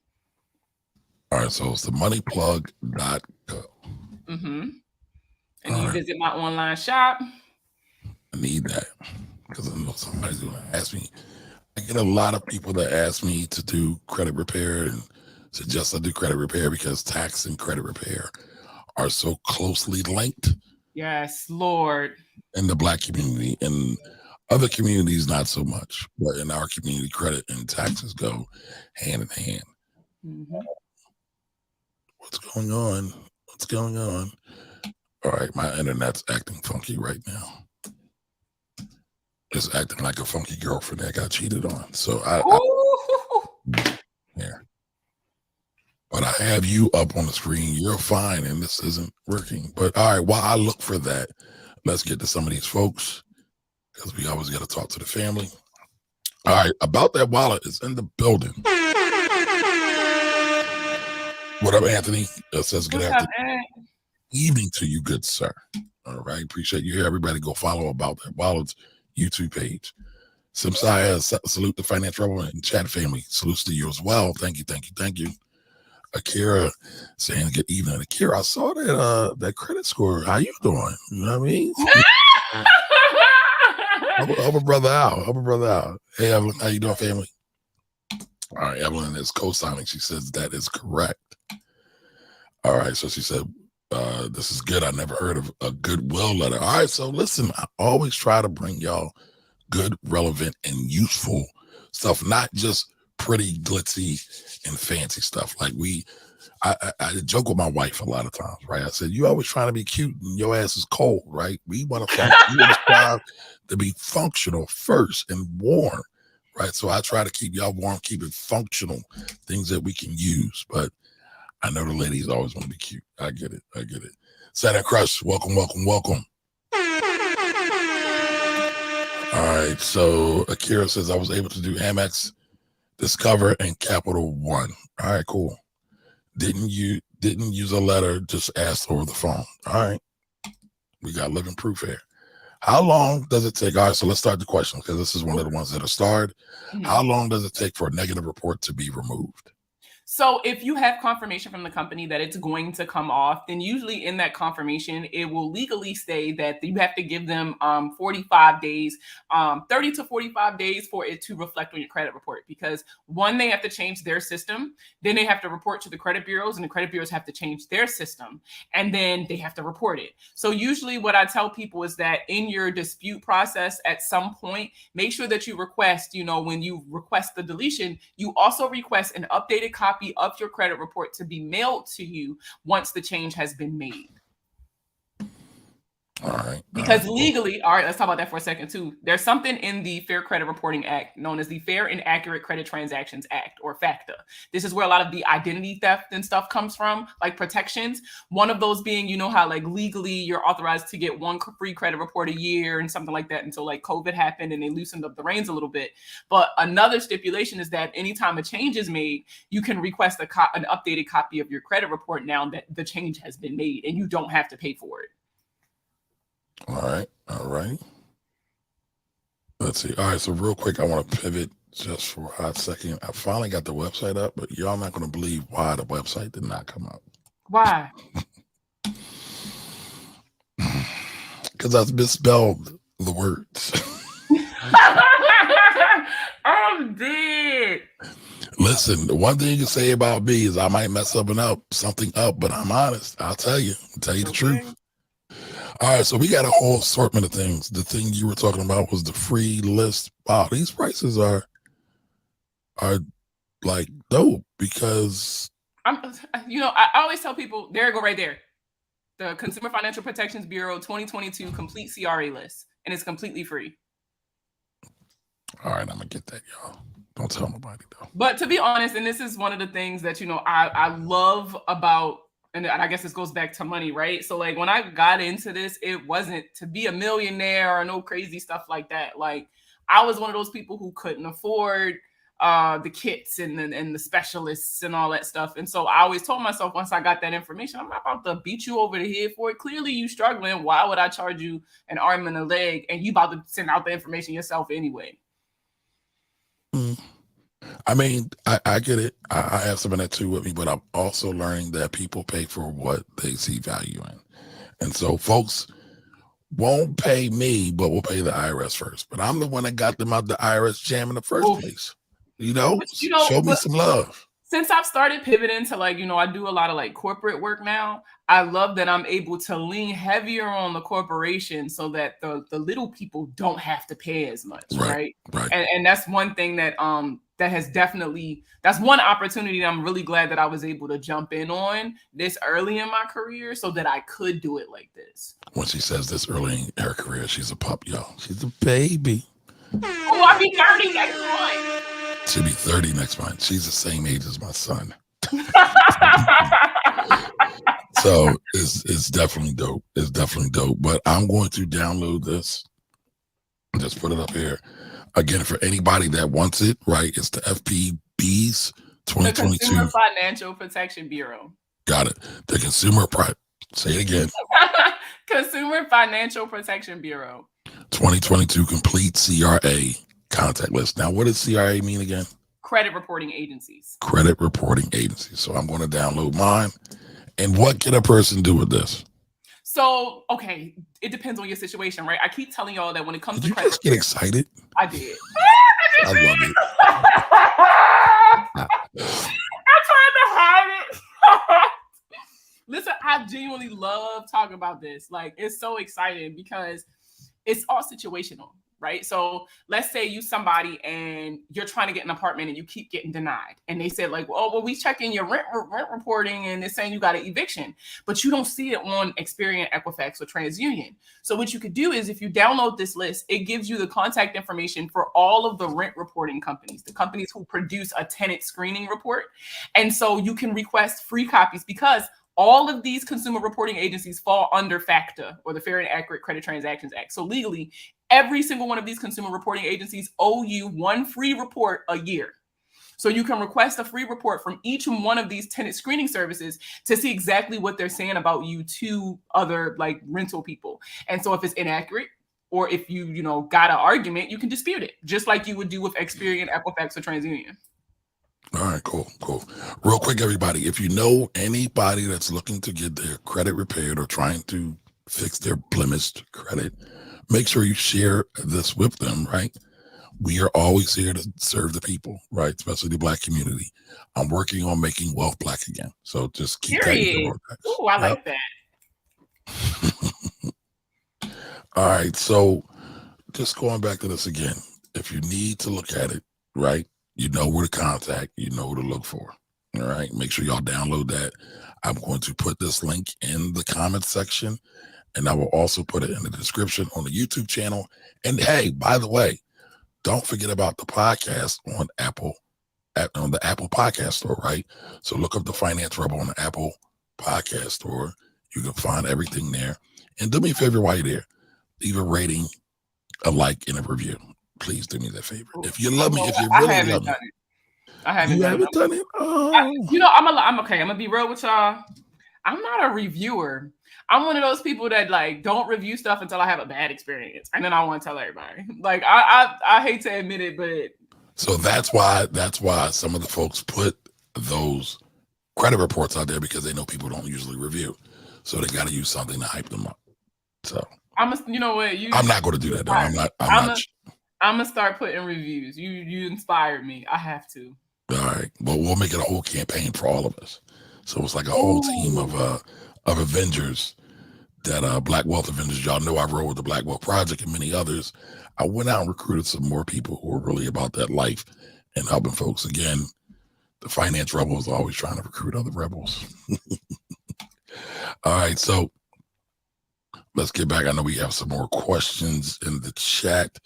All right, so it's themoneyplug.co. And you visit my online shop. I need that. somebody's going to ask me. I get a lot of people that ask me to do credit repair and suggest I do credit repair because tax and credit repair are so closely linked Yes, Lord. in the Black community. In other communities, not so much. But in our community, credit and taxes go hand in hand. Mhm. What's going on? What's going on? All right, my internet's acting funky right now. It's acting like a funky girlfriend that got cheated on. So yeah. But I have you up on the screen. You're fine, and this isn't working. But all right, while I look for that, let's get to some of these folks because we always got to talk to the family. All right, about that wallet is in the building. What up, Anthony? Says good evening to you, good sir. All right, appreciate you here. Everybody go follow About That Wallet's YouTube page. Simsaya, salute the Finance Rebel and chat family. Salutes to you as well. Thank you, thank you, thank you. Akira saying good evening. Akira, I saw that credit score. How you doing? You know what I mean? Help a brother out. Help a brother out. Hey, Evelyn, how you doing, family? All right, Evelyn is co-signing. She says that is correct. All right, so she said, this is good. I never heard of a goodwill letter. All right, so listen, I always try to bring y'all good, relevant, and useful stuff, not just pretty, glitzy, and fancy stuff. Like I joke with my wife a lot of times, right? I said, you always trying to be cute and your ass is cold, right? We want to strive to be functional first and warm, right? So I try to keep y'all warm, keep it functional, things that we can use. But I know the ladies always want to be cute. I get it. I get it. Santa Crush, welcome, welcome, welcome. All right. So Akira says I was able to do Amex, Discover, and Capital One. All right, cool. Didn't use a letter, just asked over the phone. All right. We got living proof here. How long does it take? All right, so let's start the question because this is one of the ones that are starred. How long does it take for a negative report to be removed? So if you have confirmation from the company that it's going to come off, then usually in that confirmation, it will legally say that you have to give them 45 days, 30 to 45 days for it to reflect on your credit report. Because one, they have to change their system. Then they have to report to the credit bureaus, and the credit bureaus have to change their system. And then they have to report it. So usually what I tell people is that in your dispute process, at some point, make sure that you request, when you request the deletion, you also request an updated copy of your credit report to be mailed to you once the change has been made. All right. Because legally, all right, let's talk about that for a second too. There's something in the Fair Credit Reporting Act known as the Fair and Accurate Credit Transactions Act, or FACTA. This is where a lot of the identity theft and stuff comes from, like protections. One of those being, how like legally you're authorized to get one free credit report a year and something like that until like COVID happened and they loosened up the reins a little bit. But another stipulation is that anytime a change is made, you can request an updated copy of your credit report now that the change has been made, and you don't have to pay for it. All right. All right. Let's see. All right. So real quick, I want to pivot just for a hot second. I finally got the website up, but y'all not going to believe why the website did not come up. Why? Because I misspelled the words. I'm dead. Listen, the one thing you can say about me is I might mess something up, but I'm honest. I'll tell you the truth. All right, so we got a whole assortment of things. The thing you were talking about was the free list. Wow, these prices are like dope because I always tell people, there you go right there. The Consumer Financial Protections Bureau 2022 complete CRA list, and it's completely free. All right, I'm gonna get that, y'all. Don't tell nobody though. But to be honest, and this is one of the things that I love about. And I guess this goes back to money, right? So like when I got into this, it wasn't to be a millionaire or no crazy stuff like that. Like I was one of those people who couldn't afford the kits and the specialists and all that stuff. And so I always told myself once I got that information, I'm not about to beat you over the head for it. Clearly you struggling. Why would I charge you an arm and a leg and you about to send out the information yourself anyway? I mean, I get it. I have some of that too with me, but I'm also learning that people pay for what they see value in. And so folks, won't pay me, but will pay the IRS first. But I'm the one that got them out the IRS jam in the first place. You know, show me some love. Since I've started pivoting to like, I do a lot of like corporate work now. I love that I'm able to lean heavier on the corporation so that the little people don't have to pay as much, right? And that's one thing that that has definitely, that's one opportunity that I'm really glad that I was able to jump in on this early in my career so that I could do it like this. When she says this early in her career, she's a pup, y'all. She's a baby. Oh, I'll be 30 next month. She'll be 30 next month. She's the same age as my son. So it's definitely dope. It's definitely dope. But I'm going to download this and just put it up here. Again, for anybody that wants it, right? It's the FPB's 2022. The Consumer Financial Protection Bureau. Got it. The Consumer Say it again. Consumer Financial Protection Bureau. 2022 complete CRA contact list. Now, what does CRA mean again? Credit reporting agencies. Credit reporting agencies. So I'm going to download mine. And what can a person do with this? So, okay, it depends on your situation, right? I keep telling y'all that when it comes to credit, you just get excited. I did. I love it. I tried to hide it. Listen, I genuinely love talking about this. Like, it's so exciting because it's all situational, right? So let's say you somebody and you're trying to get an apartment and you keep getting denied. And they said like, well, we check in your rent reporting and it's saying you got an eviction, but you don't see it on Experian, Equifax, or TransUnion. So what you could do is if you download this list, it gives you the contact information for all of the rent reporting companies, the companies who produce a tenant screening report. And so you can request free copies because all of these consumer reporting agencies fall under FACTA, or the Fair and Accurate Credit Transactions Act. So legally, every single one of these consumer reporting agencies owe you one free report a year. So you can request a free report from each one of these tenant screening services to see exactly what they're saying about you to other like rental people. And so if it's inaccurate, or if you got an argument, you can dispute it, just like you would do with Experian, Equifax, or TransUnion. All right, cool. Real quick, everybody, if you know anybody that's looking to get their credit repaired or trying to fix their blemished credit, make sure you share this with them, right? We are always here to serve the people, right? Especially the Black community. I'm working on making wealth Black again. So just keep that in your work. Oh, I like that. All right, so just going back to this again, if you need to look at it, right? You know where to contact, you know who to look for. All right. Make sure y'all download that. I'm going to put this link in the comments section, and I will also put it in the description on the YouTube channel. And hey, by the way, don't forget about the podcast on the Apple Podcast Store, right? So look up the Finance Rebel on the Apple Podcast Store. You can find everything there. And do me a favor while you're there. Leave a rating, a like, and a review. Please do me that favor. If you love me, if you really love me. I haven't done it. Oh. I'm okay. I'm gonna be real with y'all. I'm not a reviewer. I'm one of those people that like don't review stuff until I have a bad experience, and then I want to tell everybody. Like I hate to admit it, but so that's why some of the folks put those credit reports out there, because they know people don't usually review, so they got to use something to hype them up. So I'm not going to do that. Though. I'm not. I'm gonna start putting reviews. You inspired me. I have to. All right. Well, we'll make it a whole campaign for all of us. So it's like a whole team of Avengers, that Black Wealth Avengers. Y'all know I rode with the Black Wealth Project and many others. I went out and recruited some more people who are really about that life and helping folks. Again, the Finance Rebel is always trying to recruit other rebels. All right. So let's get back. I know we have some more questions in the chat.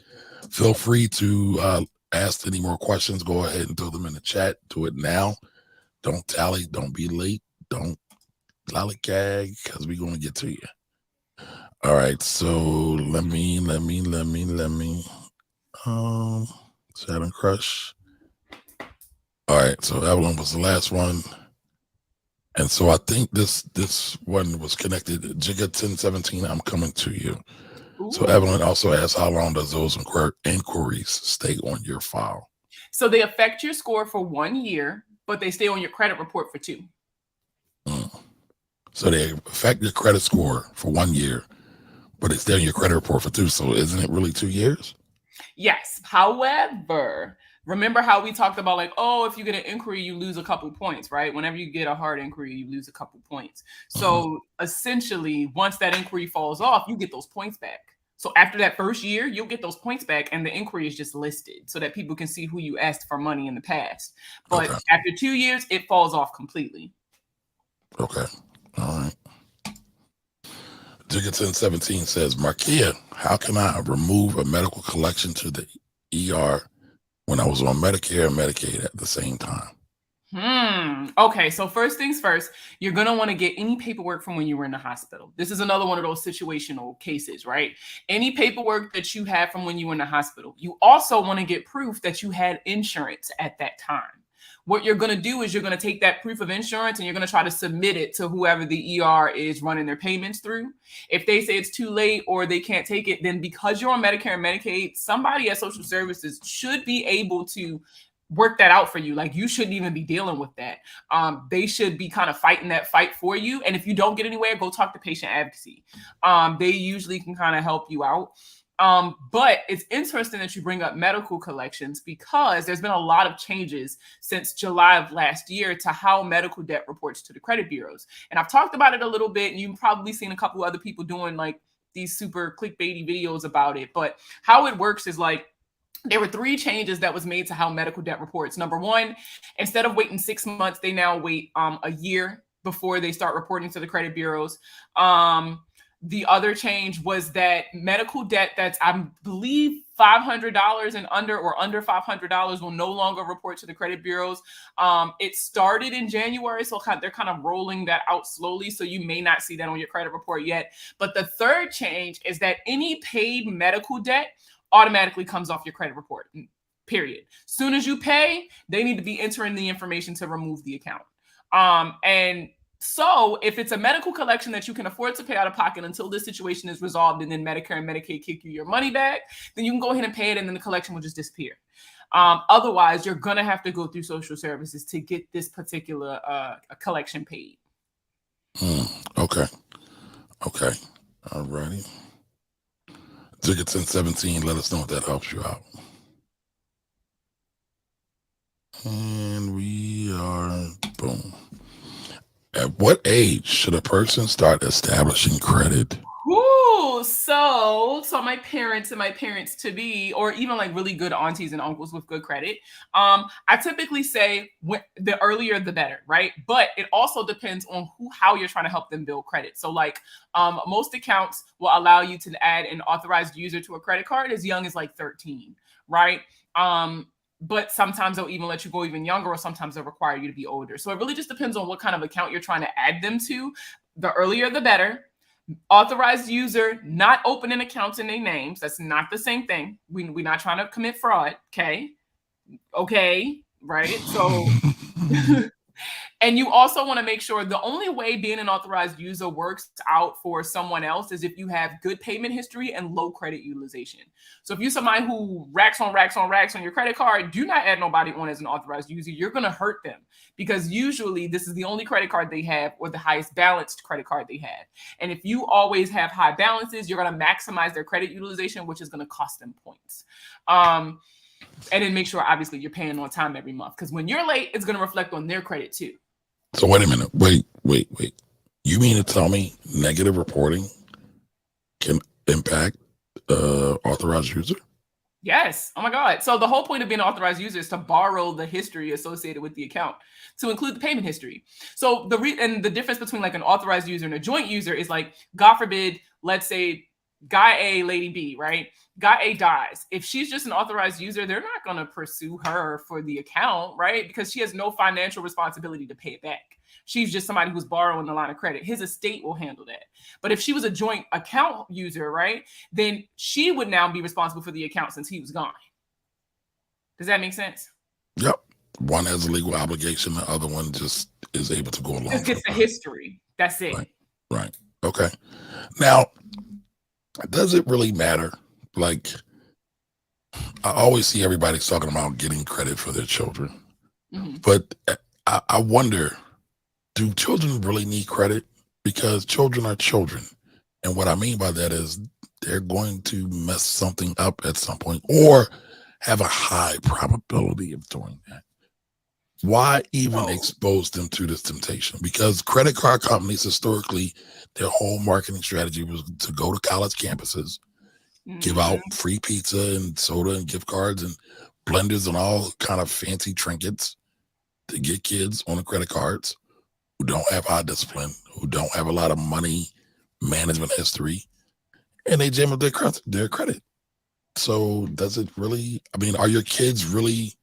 Feel free to ask any more questions. Go ahead and throw them in the chat. Do it now. Don't tally. Don't be late. Don't lollygag, because we're going to get to you. All right. So let me. Saturn Crush. All right. So Evelyn was the last one. And so I think this one was connected. Jigga 1017, I'm coming to you. Ooh. So Evelyn also asks, how long does those inquiries stay on your file? So they affect your score for 1 year, but they stay on your credit report for 2. So they affect your credit score for 1 year, But it's there in your credit report for 2. So isn't it really 2 years? Yes. However, remember how we talked about like, oh, if you get an inquiry, you lose a couple points, right? Whenever you get a hard inquiry, you lose a couple points. So essentially, once that inquiry falls off, you get those points back. So after that first year, you'll get those points back, and the inquiry is just listed so that people can see who you asked for money in the past. But Okay. after 2 years, it falls off completely. Okay. All right. Dickinson 17 says, Markia, how can I remove a medical collection to the ER when I was on Medicare and Medicaid at the same time? Okay, so first things first, you're going to want to get any paperwork from when you were in the hospital. This is another one of those situational cases, right? Any paperwork that you have from when you were in the hospital. You also want to get proof that you had insurance at that time. What you're going to do is you're going to take that proof of insurance and you're going to try to submit it to whoever the ER is running their payments through. If they say it's too late or they can't take it, then because you're on Medicare and Medicaid, somebody at social services should be able to work that out for you. Like, you shouldn't even be dealing with that. They should be kind of fighting that fight for you. And if you don't get anywhere, go talk to patient advocacy. They usually can kind of help you out. But it's interesting that you bring up medical collections because there's been a lot of changes since July of last year to how medical debt reports to the credit bureaus. And I've talked about it a little bit, and you've probably seen a couple other people doing like these super clickbaity videos about it. But how it works is like, there were 3 changes that was made to how medical debt reports. Number 1, instead of waiting 6 months, they now wait a year before they start reporting to the credit bureaus. The other change was that medical debt that's, I believe, $500 and under, or under $500, will no longer report to the credit bureaus. It started in January, so they're kind of rolling that out slowly. So you may not see that on your credit report yet. But the third change is that any paid medical debt automatically comes off your credit report, period. Soon as you pay, they need to be entering the information to remove the account. And so if it's a medical collection that you can afford to pay out of pocket until this situation is resolved and then Medicare and Medicaid kick you your money back, then you can go ahead and pay it and then the collection will just disappear. Otherwise, you're going to have to go through social services to get this particular collection paid. Okay. Okay. All righty. Dickinson 17, let us know if that helps you out. And we are, boom. At what age should a person start establishing credit? Ooh, so my parents and my parents to be, or even like really good aunties and uncles with good credit, I typically say the earlier the better, right? But it also depends on how you're trying to help them build credit. So like most accounts will allow you to add an authorized user to a credit card as young as like 13, right? But sometimes they'll even let you go even younger, or sometimes they'll require you to be older. So it really just depends on what kind of account you're trying to add them to. The earlier the better. Authorized user, not opening accounts in their names. That's not the same thing. We're not trying to commit fraud. Okay, right? So, and you also want to make sure the only way being an authorized user works out for someone else is if you have good payment history and low credit utilization. So if you're somebody who racks on your credit card, do not add nobody on as an authorized user. You're going to hurt them because usually this is the only credit card they have or the highest balanced credit card they have. And if you always have high balances, you're going to maximize their credit utilization, which is going to cost them points. And then make sure, obviously, you're paying on time every month, because when you're late, it's going to reflect on their credit too. So wait a minute. Wait. You mean to tell me negative reporting can impact authorized user? Yes. Oh my God. So the whole point of being an authorized user is to borrow the history associated with the account to include the payment history. So the difference between like an authorized user and a joint user is like, God forbid, let's say guy A, lady B, right? Guy A dies. If she's just an authorized user, they're not going to pursue her for the account, right? Because she has no financial responsibility to pay it back. She's just somebody who's borrowing the line of credit. His estate will handle that. But if she was a joint account user, right, then she would now be responsible for the account since he was gone. Does that make sense? Yep. One has a legal obligation. The other one just is able to go along. Just gets the history. That's it. Right. Okay. Now, does it really matter? Like, I always see everybody talking about getting credit for their children. Mm-hmm. But I wonder, do children really need credit? Because children are children. And what I mean by that is they're going to mess something up at some point or have a high probability of doing that. Why even expose them to this temptation? Because credit card companies historically, their whole marketing strategy was to go to college campuses, give out free pizza and soda and gift cards and blenders and all kind of fancy trinkets to get kids on the credit cards who don't have high discipline, who don't have a lot of money management history, and they jam up their credit. So does it really, I mean, are your kids really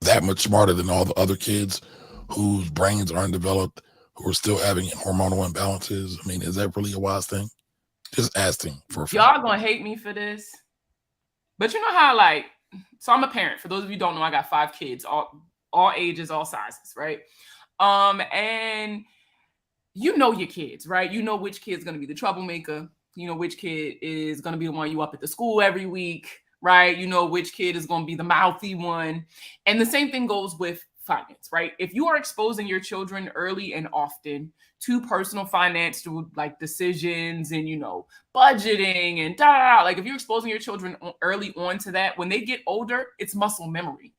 that much smarter than all the other kids whose brains aren't developed, who are still having hormonal imbalances? I mean, is that really a wise thing? Just asking for a friend. Y'all gonna hate me for this, but you know how, like, so I'm a parent. For those of you who don't know, I got 5 kids, all ages, all sizes, right? And you know your kids, right? You know which kid's gonna be the troublemaker. You know which kid is gonna be the one you up at the school every week, right? You know which kid is gonna be the mouthy one. And the same thing goes with finance, right? If you are exposing your children early and often to personal finance, to like decisions and, you know, budgeting and like if you're exposing your children early on to that, when they get older, it's muscle memory.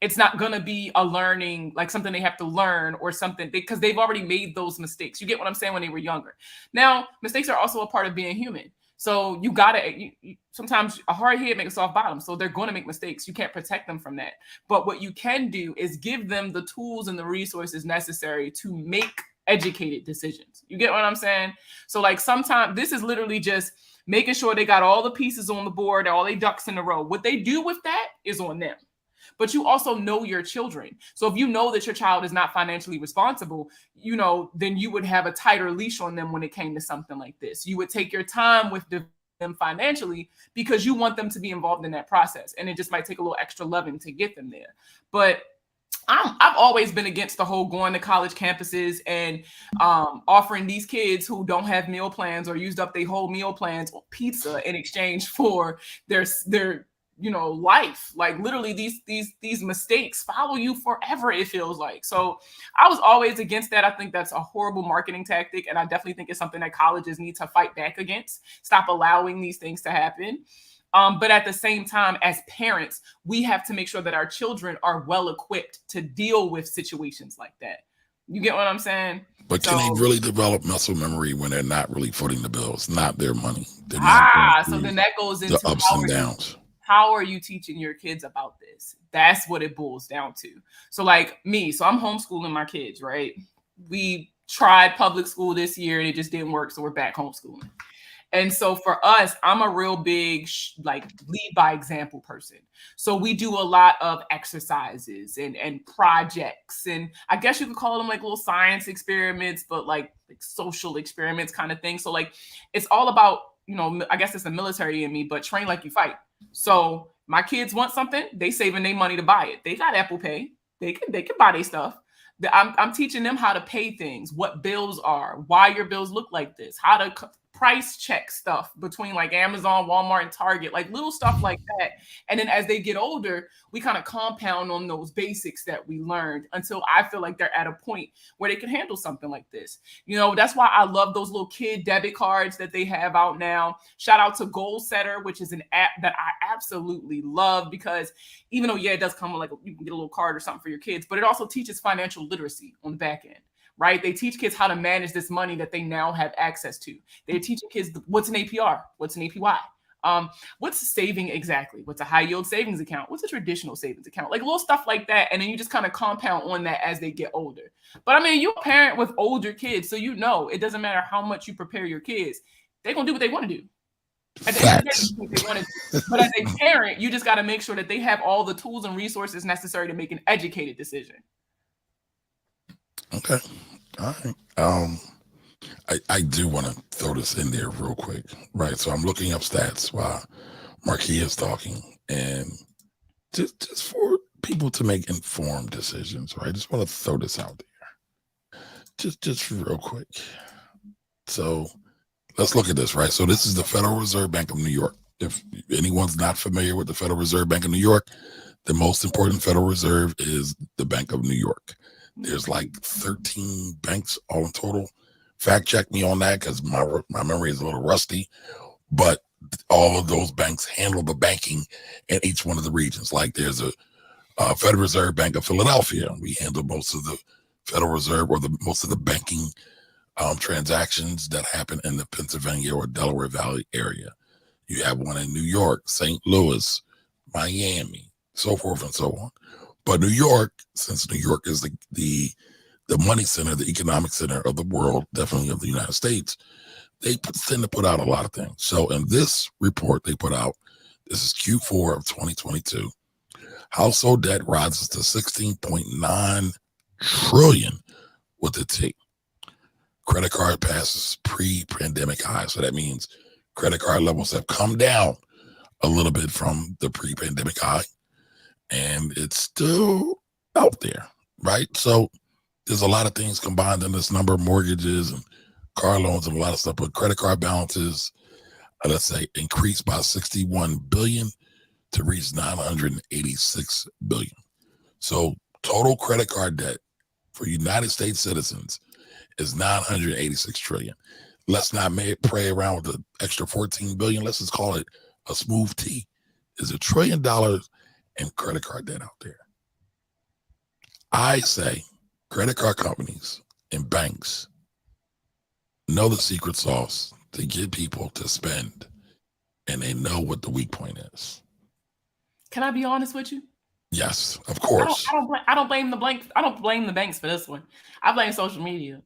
It's not going to be a learning, like something they have to learn or something, because they've already made those mistakes. You get what I'm saying? When they were younger. Now, mistakes are also a part of being human. So you got to, sometimes a hard head makes a soft bottom. So they're going to make mistakes. You can't protect them from that. But what you can do is give them the tools and the resources necessary to make educated decisions. You get what I'm saying? So like sometimes this is literally just making sure they got all the pieces on the board, all their ducks in a row. What they do with that is on them. But you also know your children. So if you know that your child is not financially responsible, you know, then you would have a tighter leash on them when it came to something like this. You would take your time with them financially because you want them to be involved in that process. And it just might take a little extra loving to get them there. But I've always been against the whole going to college campuses and offering these kids who don't have meal plans or used up their whole meal plans pizza in exchange for their you know, life. Like literally these mistakes follow you forever, it feels like. So I was always against that. I think that's a horrible marketing tactic. And I definitely think it's something that colleges need to fight back against. Stop allowing these things to happen. But at the same time, as parents, we have to make sure that our children are well equipped to deal with situations like that. You get what I'm saying? But can they really develop muscle memory when they're not really footing the bills, not their money? So then that goes into the ups and downs. How are you teaching your kids about this? That's what it boils down to. So like me, so I'm homeschooling my kids, right? We tried public school this year and it just didn't work. So we're back homeschooling. And so for us, I'm a real big like lead by example person. So we do a lot of exercises and projects. And I guess you could call them like little science experiments, but like social experiments kind of thing. So like, it's all about, you know, I guess it's the military in me, but train like you fight. So my kids want something, they saving their money to buy it. They got Apple Pay. They can buy their stuff. I'm teaching them how to pay things, what bills are, why your bills look like this, how to price check stuff between like Amazon, Walmart, and Target, like little stuff like that. And then as they get older, we kind of compound on those basics that we learned until I feel like they're at a point where they can handle something like this. You know, that's why I love those little kid debit cards that they have out now. Shout out to Goal Setter, which is an app that I absolutely love because even though, yeah, it does come with like, you can get a little card or something for your kids, but it also teaches financial literacy on the back end. Right? They teach kids how to manage this money that they now have access to. They're teaching kids what's an APR, what's an APY, what's saving exactly, what's a high yield savings account, what's a traditional savings account, like little stuff like that. And then you just kind of compound on that as they get older. But I mean, you're a parent with older kids, so you know it doesn't matter how much you prepare your kids, they're gonna do what they want to do. At the end of the day, they want to do. But as a parent, you just got to make sure that they have all the tools and resources necessary to make an educated decision. Okay. All right. I do want to throw this in there real quick. Right. So I'm looking up stats while Markia is talking. And just for people to make informed decisions, right? Just want to throw this out there. Just real quick. So let's look at this, right? So this is the Federal Reserve Bank of New York. If anyone's not familiar with the Federal Reserve Bank of New York, the most important Federal Reserve is the Bank of New York. There's like 13 banks all in total, Fact check me on that because my memory is a little rusty. But all of those banks handle the banking in each one of the regions. Like there's a Federal Reserve Bank of Philadelphia. We handle most of the Federal Reserve or most of the banking transactions that happen in the Pennsylvania or Delaware Valley area. You have one in New York, St. Louis, Miami, so forth and so on. But New York, since New York is the money center, the economic center of the world, definitely of the United States, they tend to put out a lot of things. So in this report they put out, this is Q4 of 2022, household debt rises to 16.9 trillion with a T. Credit card passes pre-pandemic high. So that means credit card levels have come down a little bit from the pre-pandemic high, and it's still out there, right? So there's a lot of things combined in this number, mortgages and car loans and a lot of stuff, but credit card balances, let's say, increased by 61 billion to reach 986 billion. So total credit card debt for United States citizens is 986 trillion. Let's not play around with the extra 14 billion. Let's just call it a smooth T. Is $1 trillion in credit card debt out there. I say credit card companies and banks know the secret sauce to get people to spend, and they know what the weak point is. Can I be honest with you? Yes, of course. I don't blame the banks for this one. I blame social media.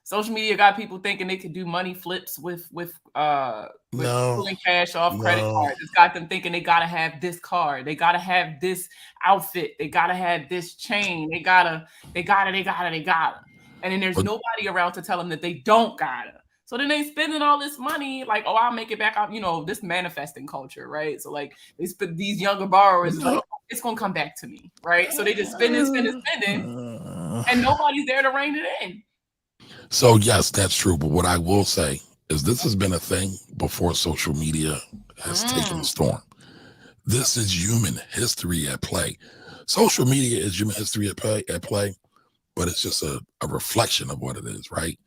Social media got people thinking they could do money flips with pulling cash off credit cards. It's got them thinking they gotta have this card, they gotta have this outfit, they gotta have this chain, they gotta. And then there's nobody around to tell them that they don't gotta. So then they spending all this money, like, oh, I'll make it back out, this manifesting culture, right? So like these younger borrowers, like, it's gonna come back to me, right? So they just spending, and nobody's there to rein it in. So yes, that's true. But what I will say is this has been a thing before social media has taken the storm. This is human history at play. Social media is human history at play, but it's just a reflection of what it is, right?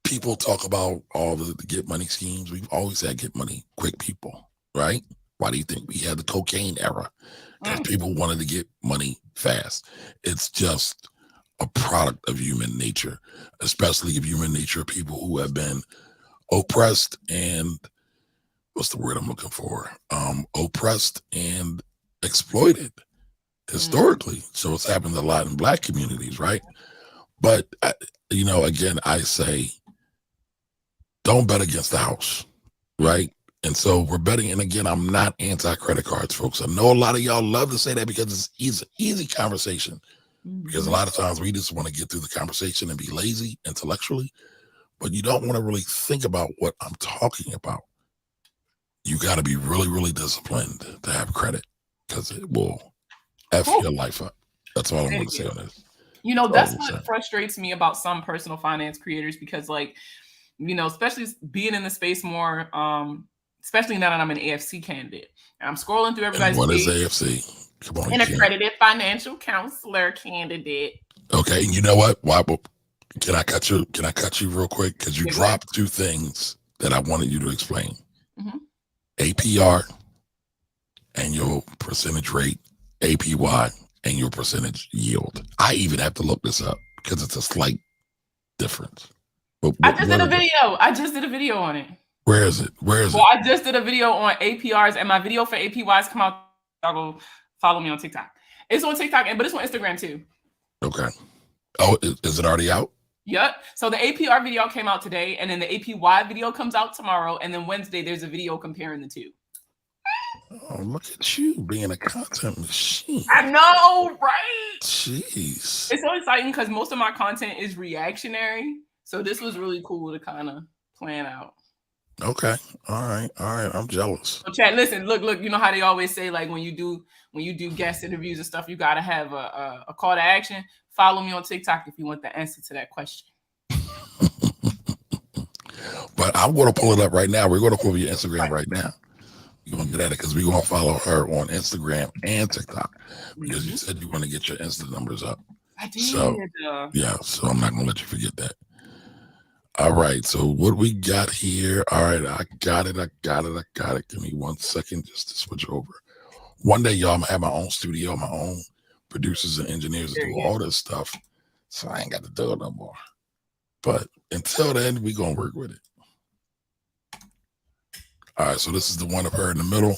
People talk about all the get money schemes. We've always had get money quick people, right? Why do you think we had the cocaine era? Because people wanted to get money fast. It's just a product of human nature, especially of human nature, people who have been oppressed and what's the word I'm looking for? Oppressed and exploited historically. So it's happened a lot in Black communities, right? But, again, I say, don't bet against the house, right? And so we're betting, and again, I'm not anti-credit cards, folks. I know a lot of y'all love to say that because it's easy conversation. Because a lot of times we just want to get through the conversation and be lazy intellectually, but you don't want to really think about what I'm talking about. You got to be really, really disciplined to have credit because it will F your life up. That's all I'm going to say on this. That's what frustrates me about some personal finance creators because, especially being in the space more, especially now that I'm an AFC candidate. And I'm scrolling through everybody's What is AFC? Come on, an accredited financial counselor candidate. Okay, and you know what? Why? Can I cut you? Can I cut you real quick? Because you dropped two things that I wanted you to explain: APR and your percentage rate, APY and your percentage yield. I even have to look this up because it's a slight difference. I just did a video on it. Where is it? Well, I just did a video on APRs, and my video for APYs come out. I'll go follow me on TikTok. It's on TikTok, but it's on Instagram too. Okay. Oh, is it already out? Yep. So the APR video came out today, and then the APY video comes out tomorrow, and then Wednesday there's a video comparing the two. Oh, look at you being a content machine. I know, right? Jeez. It's so exciting because most of my content is reactionary. So this was really cool to kind of plan out. Okay. All right. I'm jealous. So chat, listen, look, you know how they always say, like, when you do guest interviews and stuff, you got to have a call to action. Follow me on TikTok if you want the answer to that question. But I'm going to pull it up right now. We're going to pull your Instagram right now. You're going to get at it because we're going to follow her on Instagram and TikTok because you said you want to get your Insta numbers up. I did. So, yeah, so I'm not going to let you forget that. All right, so what we got here? All right, I got it. Give me 1 second just to switch over. One day, y'all, I'm gonna have my own studio, my own producers and engineers to do all this stuff. So I ain't got to do it no more. But until then, we gonna work with it. All right, so this is the one of her in the middle.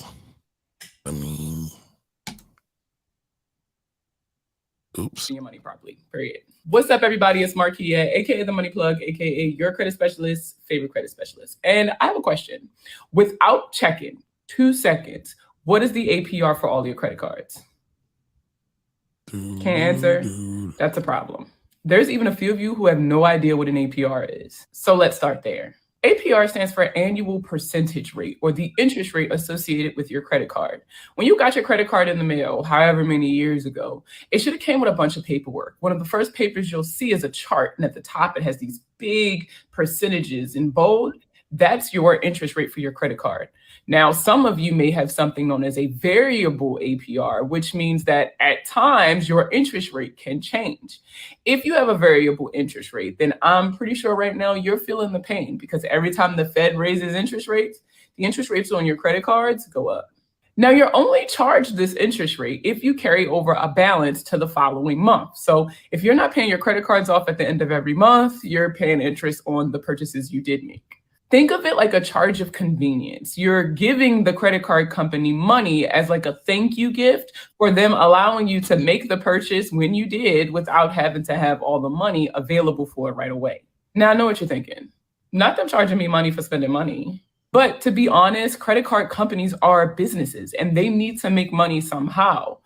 Oops. Your money properly. Period. What's up, everybody? It's Markia, aka the Money Plug, aka your credit specialist, favorite credit specialist. And I have a question. Without checking, 2 seconds, what is the APR for all your credit cards? Can't answer? That's a problem. There's even a few of you who have no idea what an APR is. So let's start there. APR stands for annual percentage rate, or the interest rate associated with your credit card. When you got your credit card in the mail, however many years ago, it should have came with a bunch of paperwork. One of the first papers you'll see is a chart, and at the top it has these big percentages in bold. That's your interest rate for your credit card. Now, some of you may have something known as a variable APR, which means that at times your interest rate can change. If you have a variable interest rate, then I'm pretty sure right now you're feeling the pain, because every time the Fed raises interest rates, the interest rates on your credit cards go up. Now, you're only charged this interest rate if you carry over a balance to the following month. So if you're not paying your credit cards off at the end of every month, you're paying interest on the purchases you did make. Think of it like a charge of convenience. You're giving the credit card company money as like a thank you gift for them allowing you to make the purchase when you did without having to have all the money available for it right away. Now, I know what you're thinking. Not them charging me money for spending money. But to be honest, credit card companies are businesses and they need to make money somehow.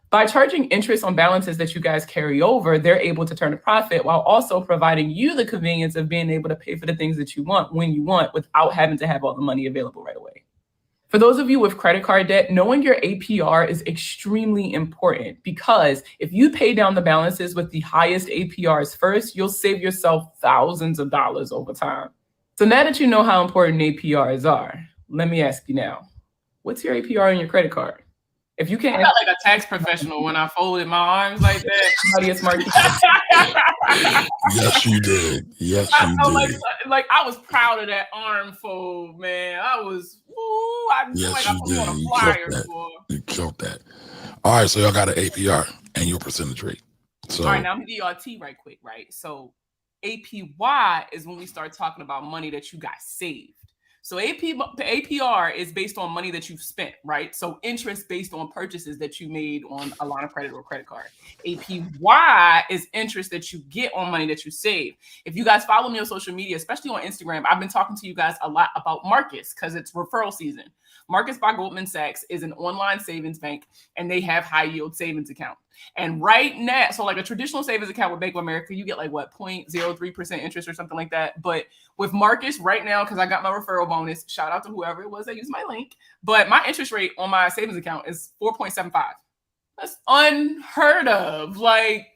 By charging interest on balances that you guys carry over, they're able to turn a profit while also providing you the convenience of being able to pay for the things that you want when you want without having to have all the money available right away. For those of you with credit card debt, knowing your APR is extremely important, because if you pay down the balances with the highest APRs first, you'll save yourself thousands of dollars over time. So now that you know how important APRs are, let me ask you now, what's your APR on your credit card? If you can't, I got like a tax professional when I folded my arms like that. Yes, you did. Yes, you did. Like I was proud of that arm fold, man. I was, yes, you did. You killed that. All right, so y'all got an APR and your percentage rate. So, all right, now I'm gonna give y'all a T right quick, right? So APY is when we start talking about money that you guys saved. So the APR is based on money that you've spent, right? So interest based on purchases that you made on a line of credit or credit card. APY is interest that you get on money that you save. If you guys follow me on social media, especially on Instagram, I've been talking to you guys a lot about Marcus because it's referral season. Marcus by Goldman Sachs is an online savings bank, and they have high yield savings account. And right now, so like a traditional savings account with Bank of America, you get like what, 0.03% interest or something like that. But with Marcus right now, because I got my referral bonus, shout out to whoever it was that used my link. But my interest rate on my savings account is 4.75. That's unheard of. Like,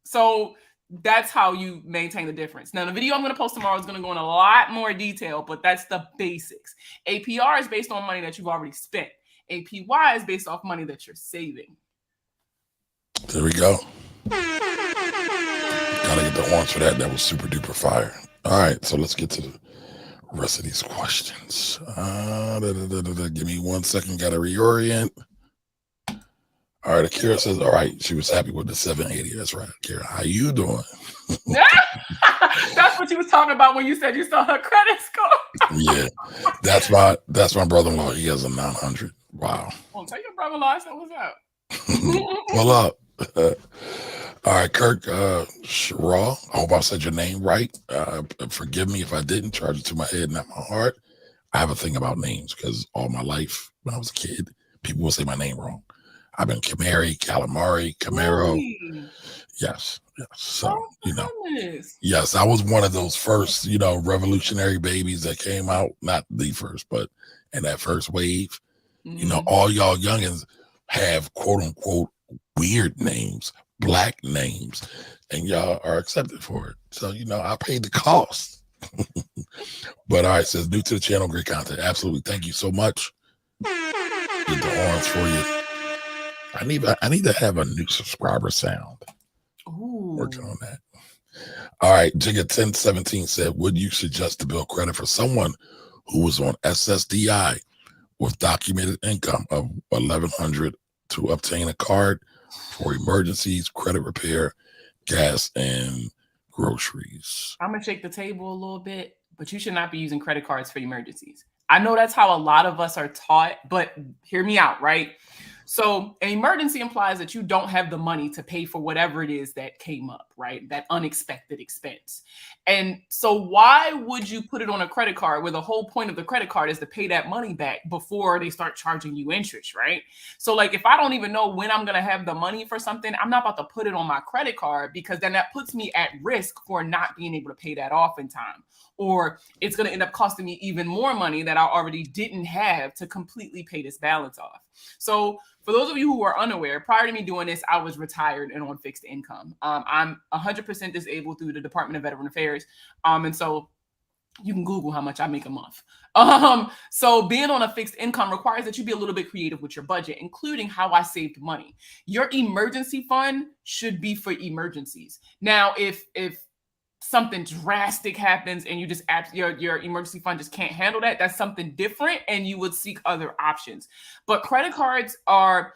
so that's how you maintain the difference. Now, the video I'm going to post tomorrow is going to go in a lot more detail, but that's the basics. APR is based on money that you've already spent. APY is based off money that you're saving. There we go. Gotta get the horns for that. That was super duper fire. All right, so let's get to the rest of these questions. Give me 1 second. Gotta reorient. All right, Akira says, all right, she was happy with the 780. That's right, Akira. How you doing? That's what you was talking about when you said you saw her credit score. Yeah, that's my brother-in-law. He has a 900. Wow. Well, tell your brother-in-law I said what's up. Pull up. All right, Kirk Shara, I hope I said your name right. Forgive me if I didn't. Charge it to my head, not my heart. I have a thing about names because all my life when I was a kid, people will say my name wrong. I've been Camaro, Camaro. Really? Yes. So, yes, I was one of those first, revolutionary babies that came out, not the first, but in that first wave. Mm-hmm. All y'all youngins have quote unquote weird names, black names, and y'all are accepted for it. So, I paid the cost. But all right, says new to the channel, great content. Absolutely. Thank you so much. Get the horns for you. I need to have a new subscriber sound. Ooh. Working on that. All right, Jigga 1017 said, would you suggest to build credit for someone who was on SSDI with documented income of 1,100 to obtain a card for emergencies, credit repair, gas, and groceries? I'm gonna shake the table a little bit, but you should not be using credit cards for emergencies. I know that's how a lot of us are taught, but hear me out, right? So an emergency implies that you don't have the money to pay for whatever it is that came up, right? That unexpected expense. And so why would you put it on a credit card where the whole point of the credit card is to pay that money back before they start charging you interest, right? So like if I don't even know when I'm going to have the money for something, I'm not about to put it on my credit card because then that puts me at risk for not being able to pay that off in time. Or it's going to end up costing me even more money that I already didn't have to completely pay this balance off. So for those of you who are unaware, prior to me doing this, I was retired and on fixed income. I'm 100% disabled through the Department of Veteran Affairs. And so you can Google how much I make a month. So being on a fixed income requires that you be a little bit creative with your budget, including how I saved money. Your emergency fund should be for emergencies. Now, if something drastic happens and you just your emergency fund just can't handle that, that's something different and you would seek other options. But credit cards are,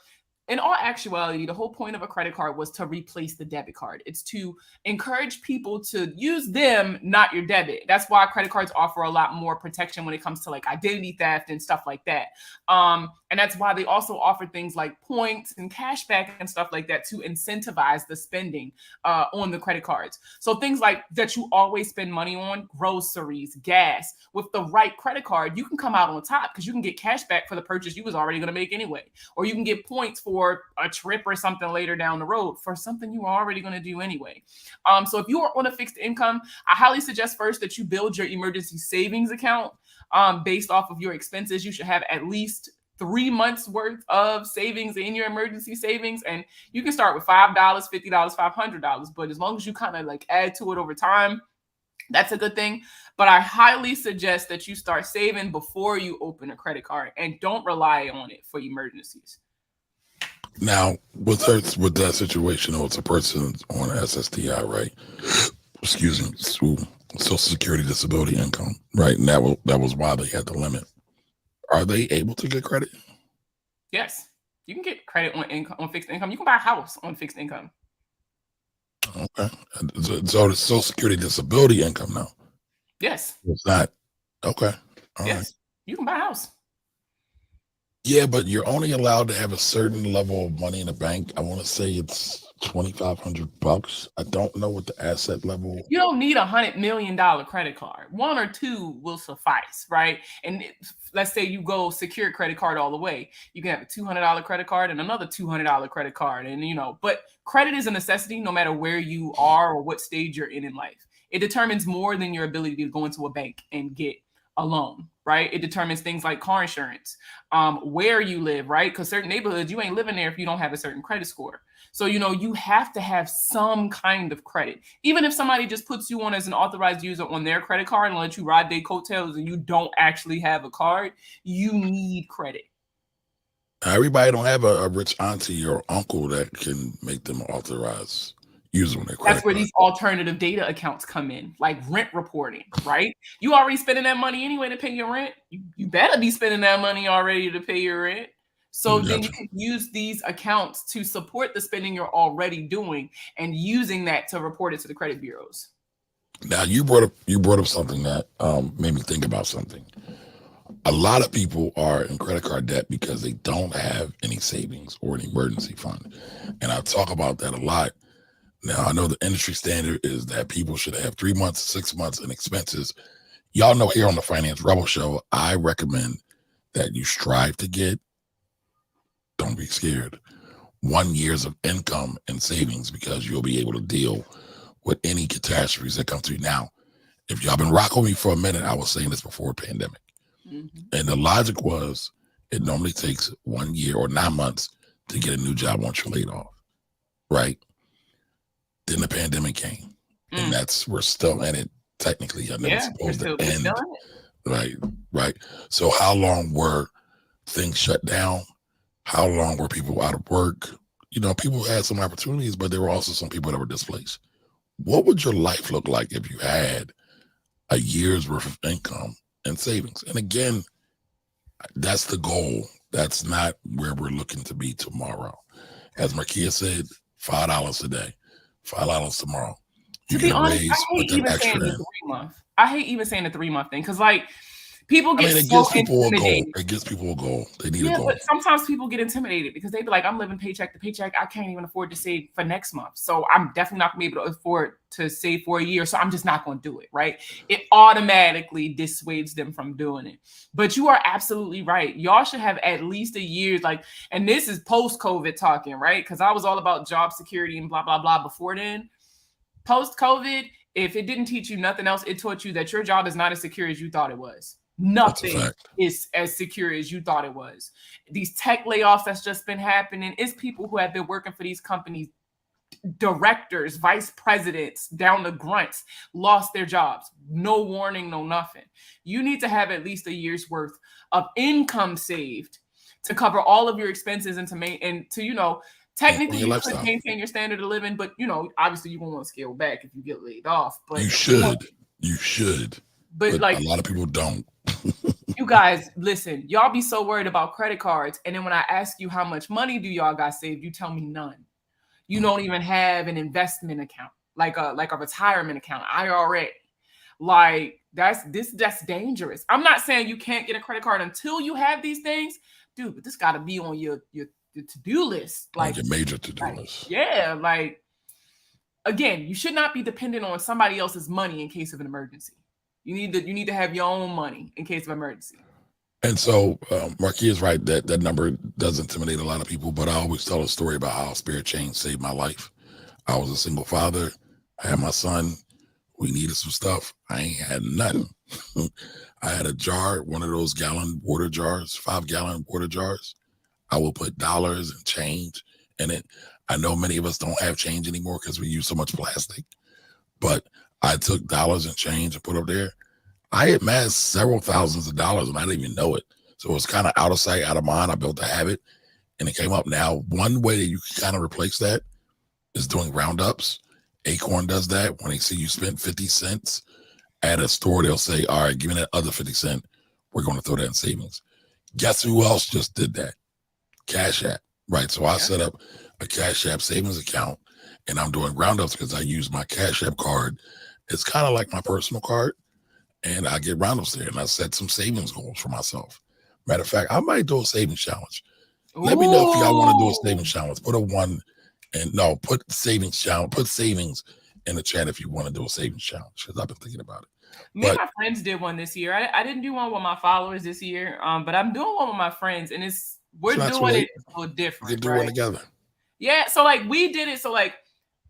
in all actuality, the whole point of a credit card was to replace the debit card. It's to encourage people to use them, not your debit. That's why credit cards offer a lot more protection when it comes to like identity theft and stuff like that. And that's why they also offer things like points and cash back and stuff like that to incentivize the spending on the credit cards. So things like that you always spend money on, groceries, gas. With the right credit card, you can come out on top because you can get cash back for the purchase you was already going to make anyway. Or you can get points for a trip or something later down the road for something you were already going to do anyway. So if you are on a fixed income, I highly suggest first that you build your emergency savings account based off of your expenses. You should have at least 3 months worth of savings in your emergency savings. And you can start with $5, $50, $500. But as long as you kind of like add to it over time, that's a good thing. But I highly suggest that you start saving before you open a credit card and don't rely on it for emergencies. Now, with that situation, it's a person on SSDI, right? Excuse me, Social Security Disability Income, right? And that was why they had the limit. Are they able to get credit? Yes, you can get credit on fixed income. You can buy a house on fixed income. Okay, so the Social Security Disability Income now. Yes, it's not. Okay, all yes, right. You can buy a house. Yeah, but you're only allowed to have a certain level of money in the bank. I want to say it's $2,500. I don't know what the asset level. You don't need $100 million credit card. 1 or 2 will suffice, right? And let's say you go secure credit card all the way. You can have a $200 credit card and another $200 credit card. And, but credit is a necessity no matter where you are or what stage you're in life. It determines more than your ability to go into a bank and get a loan, right? It determines things like car insurance, where you live, right? Because certain neighborhoods, you ain't living there if you don't have a certain credit score. So, you have to have some kind of credit. Even if somebody just puts you on as an authorized user on their credit card and let you ride their coattails and you don't actually have a card, you need credit. Everybody don't have a rich auntie or uncle that can make them authorized user on their credit. That's where these alternative data accounts come in, like rent reporting, right? You already spending that money anyway to pay your rent. You better be spending that money already to pay your rent. So then you can use these accounts to support the spending you're already doing and using that to report it to the credit bureaus. Now you brought up something that made me think about something. A lot of people are in credit card debt because they don't have any savings or an emergency fund. And I talk about that a lot. Now, I know the industry standard is that people should have 3 months, 6 months in expenses. Y'all know here on the Finance Rebel Show, I recommend that you strive to get, don't be scared, 1 year's of income and savings because you'll be able to deal with any catastrophes that come through. Now, if y'all been rocking with me for a minute, I was saying this before the pandemic. Mm-hmm. And the logic was it normally takes 1 year or 9 months to get a new job once you're laid off, right? Then the pandemic came, and we're still in it. Technically, I know it's supposed to end. Right. So how long were things shut down? How long were people out of work? People had some opportunities, but there were also some people that were displaced. what would your life look like if you had a year's worth of income and savings? And again, that's the goal. That's not where we're looking to be tomorrow. As Markia said, $5 a day, $5 tomorrow. You To be get a honest, I raise, hate put that even saying extra the in. 3 month. I hate even saying the 3 month thing because, like, people I get mean, it so gives people a goal. intimidated. It gives people a goal. They need a Yeah, goal. but sometimes people get intimidated because they be like, I'm living paycheck to paycheck. I can't even afford to save for next month. So I'm definitely not gonna be able to afford to save for a year. So I'm just not gonna do it, right? It automatically dissuades them from doing it. But you are absolutely right. Y'all should have at least a year, like, and this is post-COVID talking, right? Because I was all about job security and blah, blah, blah before then. Post-COVID, if it didn't teach you nothing else, it taught you that your job is not as secure as you thought it was. That's a Nothing fact. is as secure as you thought it was. These tech layoffs that's just been happening, it's people who have been working for these companies, directors, vice presidents, down to grunts, lost their jobs. No warning, no nothing. You need to have at least a year's worth of income saved to cover all of your expenses and to technically Your you could lifestyle. maintain your standard of living, but obviously you won't want to scale back if you get laid off. But You should. You should. but But like, a lot of people don't. you guys, listen, y'all be so worried about credit cards. And then when I ask you how much money do y'all got saved, you tell me none. You don't even have an investment account, like a retirement account, IRA. Like that's dangerous. I'm not saying you can't get a credit card until you have these things, dude, but this gotta be on your to-do list. Like Like, your major to-do list. yeah, like again, you should not be dependent on somebody else's money in case of an emergency. You need to have your own money in case of emergency. And so Marquis is right that number does intimidate a lot of people, but I always tell a story about how spirit change saved my life. I was a single father. I had my son. We needed some stuff. I ain't had nothing. I had a jar, one of those gallon water jars, 5-gallon water jars. I will put dollars and change in it. I know many of us don't have change anymore because we use so much plastic, but I took dollars and change and put up there. I had amassed several thousands of dollars and I didn't even know it. So it was kind of out of sight, out of mind. I built a habit and it came up. Now, one way that you can kind of replace that is doing roundups. Acorn does that. When they see you spent 50 cents at a store, they'll say, all right, give me that other 50 cents. We're going to throw that in savings. Guess who else just did that? Cash App, right? So I set up a Cash App savings account and I'm doing roundups because I use my Cash App card. It's kind of like my personal card. And I get roundups there and I set some savings goals for myself. Matter of fact, I might do a savings challenge. Let me know if y'all want to do a savings challenge. Put savings challenge, put savings in the chat if you want to do a savings challenge, because I've been thinking about it. Me and my friends did one this year. I didn't do one with my followers this year, but I'm doing one with my friends, and we're doing it a little different. We can do one together. Yeah, so like we did it. So like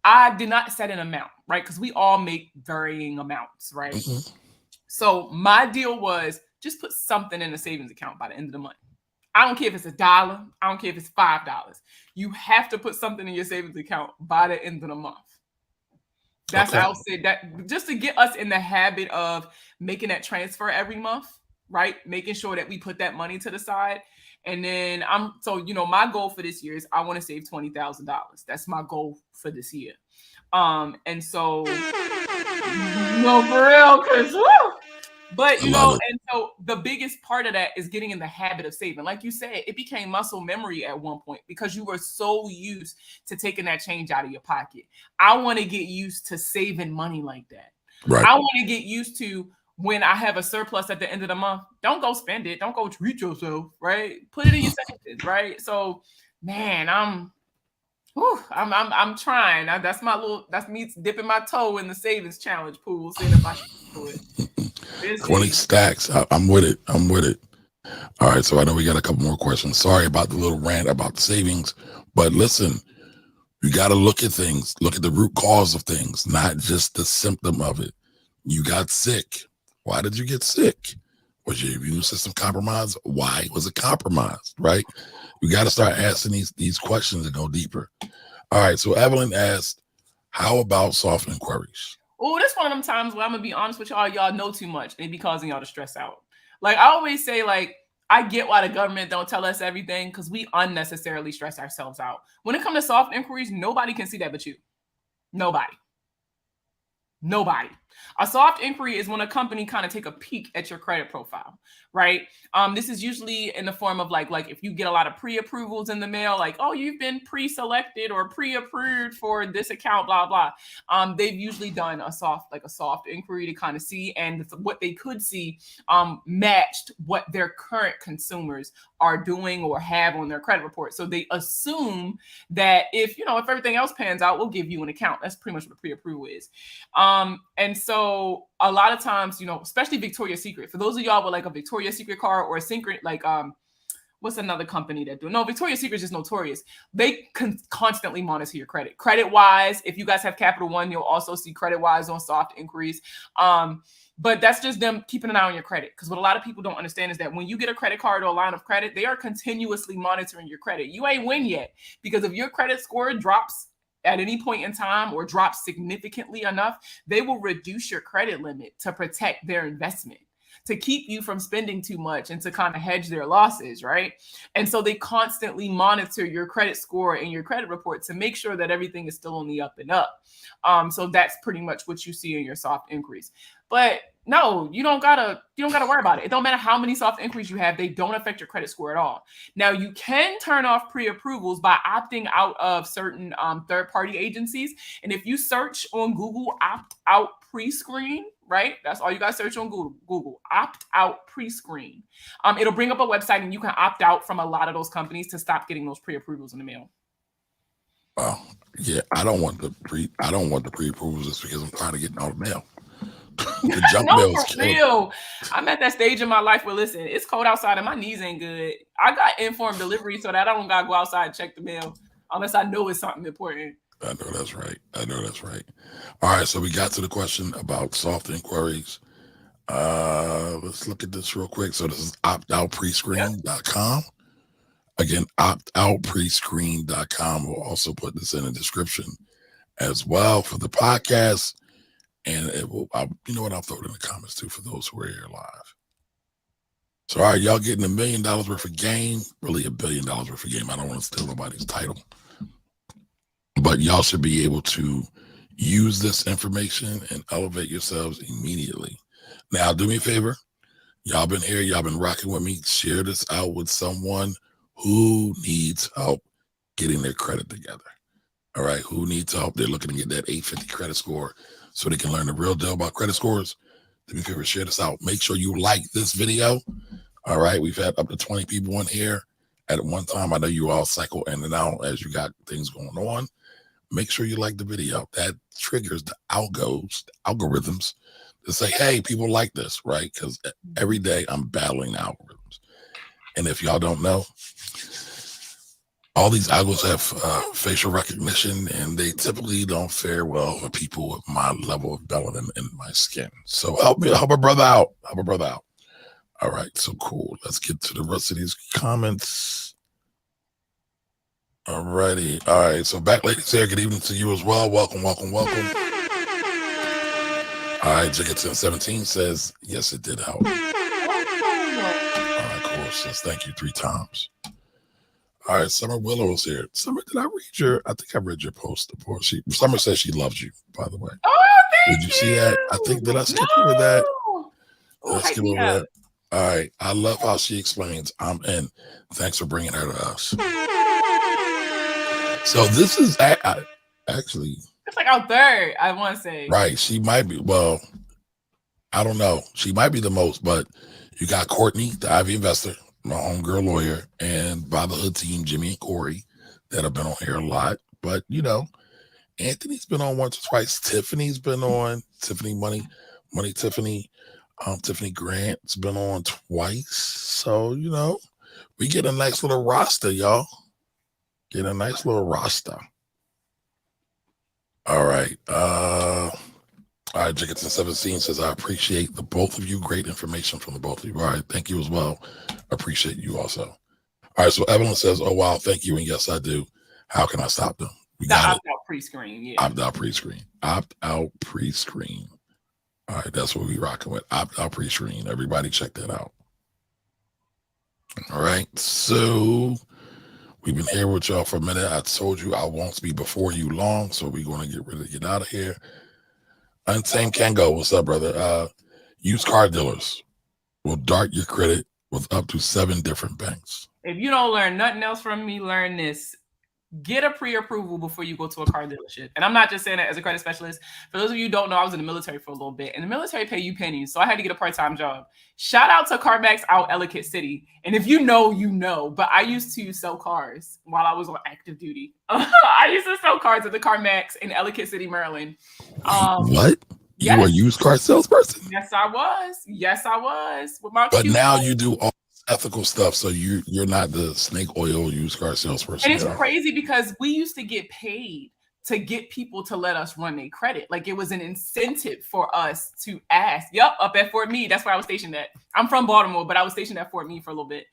I did not set an amount, right? Because we all make varying amounts, right? Mm-hmm. So my deal was just put something in the savings account by the end of the month. I don't care if it's $1. I don't care if it's $5. You have to put something in your savings account by the end of the month. That's how I'll say that, just to get us in the habit of making that transfer every month, right? Making sure that we put that money to the side. And then my goal for this year is I want to save $20,000. That's my goal for this year. And so no, for real, because but and so the biggest part of that is getting in the habit of saving. Like you said, it became muscle memory at one point because you were so used to taking that change out of your pocket. I want to get used to saving money like that. Right. I want to get used to when I have a surplus at the end of the month, don't go spend it. Don't go treat yourself, right? Put it in your savings, right? So, man, I'm trying. That's me dipping my toe in the savings challenge pool, seeing if I can do it. 20 stacks. I'm with it. All right. So I know we got a couple more questions. Sorry about the little rant about the savings, but listen, you got to look at things, look at the root cause of things, not just the symptom of it. You got sick. Why did you get sick? Was your immune system compromised? Why was it compromised? Right? You got to start asking these questions and go deeper. All right. So Evelyn asked, how about soft inquiries? Oh, that's one of them times where I'm gonna be honest with y'all. Y'all know too much and it be causing y'all to stress out. Like I always say, like I get why the government don't tell us everything because we unnecessarily stress ourselves out. When it comes to soft inquiries, nobody can see that but you. Nobody. Nobody. A soft inquiry is when a company kind of take a peek at your credit profile, right? This is usually in the form of like if you get a lot of pre-approvals in the mail, like, oh, you've been pre-selected or pre-approved for this account, blah blah. They've usually done a soft inquiry to kind of see, and what they could see matched what their current consumers are doing or have on their credit report. So they assume that if everything else pans out, we'll give you an account. That's pretty much what a pre-approval is. And so a lot of times, especially Victoria's Secret, for those of y'all with like a Victoria's Secret card or a secret, like what's another company that do? No, Victoria's Secret is just notorious. They constantly monitor your credit. Credit wise, if you guys have Capital One, you'll also see credit wise on soft inquiries. But that's just them keeping an eye on your credit. Because what a lot of people don't understand is that when you get a credit card or a line of credit, they are continuously monitoring your credit. You ain't win yet, because if your credit score drops at any point in time or drops significantly enough, they will reduce your credit limit to protect their investment, to keep you from spending too much and to kind of hedge their losses, right? And so they constantly monitor your credit score and your credit report to make sure that everything is still on the up and up. So that's pretty much what you see in your soft inquiries. But no, you don't gotta worry about it. It don't matter how many soft inquiries you have; they don't affect your credit score at all. Now, you can turn off pre-approvals by opting out of certain third-party agencies. And if you search on Google "opt out pre-screen," right? That's all you guys search on Google. Google "opt out pre-screen." It'll bring up a website, and you can opt out from a lot of those companies to stop getting those pre-approvals in the mail. Well, yeah, I don't want the pre-approvals just because I'm trying to get all the mail. The junk mail is for real. I'm at that stage in my life where, listen, it's cold outside and my knees ain't good. I got informed delivery so that I don't gotta go outside and check the mail unless I know it's something important. I know that's right. All right, so we got to the question about soft inquiries. Let's look at this real quick. So this is optoutprescreen.com. Again, optoutprescreen.com. We'll also put this in the description as well for the podcast. And it will, you know what? I'll throw it in the comments too for those who are here live. So, all right, y'all getting $1 million worth of game, really $1 billion worth of game. I don't want to steal nobody's title, but y'all should be able to use this information and elevate yourselves immediately. Now, do me a favor. Y'all been here. Y'all been rocking with me. Share this out with someone who needs help getting their credit together. All right, who needs help? They're looking to get that 850 credit score so they can learn the real deal about credit scores. Do me a favor, share this out. Make sure you like this video. All right, we've had up to 20 people in here at one time. I know you all cycle in and out as you got things going on. Make sure you like the video. That triggers the algorithms to say, hey, people like this, right? Because every day I'm battling algorithms. And if y'all don't know, all these algos have facial recognition, and they typically don't fare well for people with my level of melanin in my skin. So help a brother out. All right, so cool. Let's get to the rest of these comments. All righty. All right, so back ladies here, good evening to you as well. Welcome. All right, Jiggerton17 says, yes, it did help. All right, cool. Says thank you 3 times. All right, Summer Willow's here. Summer, did I read your? I think I read your post before. Summer says she loves you. By the way, thank did you see that? I think did I skip over that? Let's skip over that. All right, I love how she explains. I'm in. Thanks for bringing her to us. So this is actually. It's like our third, I want to say. Right, she might be. Well, I don't know. She might be the most, but you got Courtney, the Ivy investor, my homegirl lawyer, and by the hood team, Jimmy and Corey, that have been on here a lot. But Anthony's been on once or twice. Tiffany's been on. Tiffany Money Tiffany. Tiffany Grant's been on twice. So we get a nice little roster, y'all. All right. All right, Jiggerton17 says, I appreciate the both of you. Great information from the both of you. All right, thank you as well. Appreciate you also. All right, so Evelyn says, oh, wow, thank you. And yes, I do. How can I stop them? We got opt out pre-screen, yeah. Opt out pre-screen. All right, that's what we rocking with. Opt out pre-screen. Everybody check that out. All right, so we've been here with y'all for a minute. I told you I won't be before you long, so we're going to get out of here. Unsame can go. What's up, brother? Used car dealers will dart your credit with up to 7 different banks. If you don't learn nothing else from me, learn this. Get a pre-approval before you go to a car dealership. And I'm not just saying that as a credit specialist. For those of you who don't know, I was in the military for a little bit. And the military pay you pennies. So I had to get a part-time job. Shout out to CarMax out Ellicott City. And if you know, you know. But I used to sell cars while I was on active duty. I used to sell cars at the CarMax in Ellicott City, Maryland. What? Yes. You were a used car salesperson? Yes, I was. Yes, I was. With but now you do all ethical stuff, so you're not the snake oil used car salesperson. And it's crazy because we used to get paid to get people to let us run their credit. Like it was an incentive for us to ask. Yep, up at Fort Meade. That's where I was stationed at. I'm from Baltimore, but I was stationed at Fort Meade for a little bit.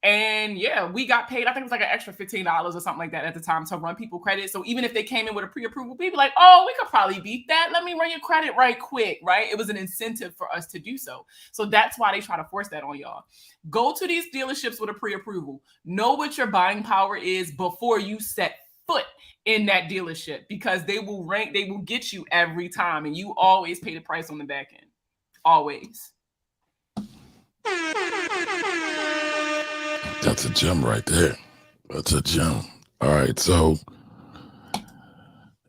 And yeah, we got paid. I think it was like an extra $15 or something like that at the time to run people credit. So even if they came in with a pre-approval, we'd be like, oh, we could probably beat that. Let me run your credit right quick, right? It was an incentive for us to do so. So that's why they try to force that on y'all. Go to these dealerships with a pre-approval. Know what your buying power is before you set foot in that dealership, because they will get you every time, and you always pay the price on the back end. Always. That's a gem right there. That's a gem. All right, so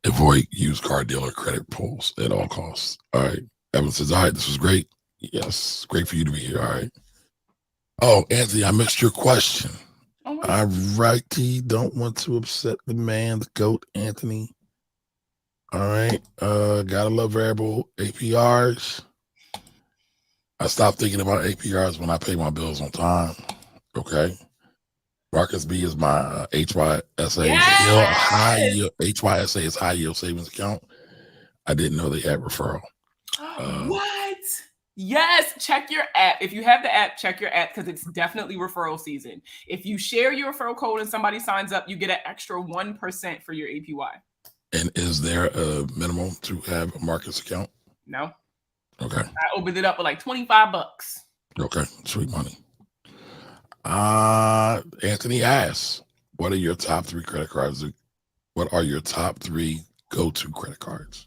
avoid used car dealer credit pulls at all costs. All right. Evan says, all right, this was great. Yes, great for you to be here. All right. Oh, Anthony, I missed your question. All righty. Don't want to upset the man, the GOAT, Anthony. All right. Gotta love variable APRs. I stopped thinking about APRs when I pay my bills on time. Okay. Marcus B is my HYSA. Yes! HYSA is high yield savings account. I didn't know they had referral. What? Yes, check your app. If you have the app, check your app, because it's definitely referral season. If you share your referral code and somebody signs up, you get an extra 1% for your APY. And is there a minimum to have a Marcus account? No. Okay. I opened it up with like $25. Okay, sweet money. Anthony asks, what are your top 3 credit cards? What are your top 3 go-to credit cards?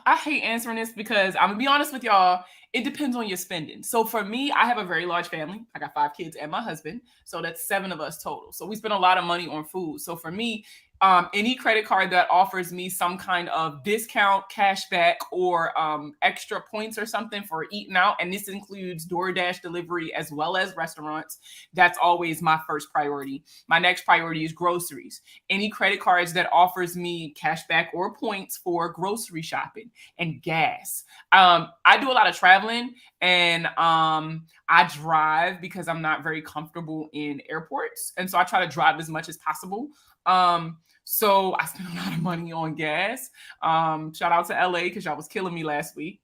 I hate answering this because I'm gonna be honest with y'all. It depends on your spending. So for me, I have a very large family. I got 5 kids and my husband. So that's 7 of us total. So we spend a lot of money on food. So for me, any credit card that offers me some kind of discount, cashback, or extra points or something for eating out, and this includes DoorDash delivery as well as restaurants, that's always my first priority. My next priority is groceries. Any credit cards that offers me cashback or points for grocery shopping and gas. I do a lot of traveling, and I drive because I'm not very comfortable in airports, and so I try to drive as much as possible. So I spend a lot of money on gas. Shout out to LA because y'all was killing me last week.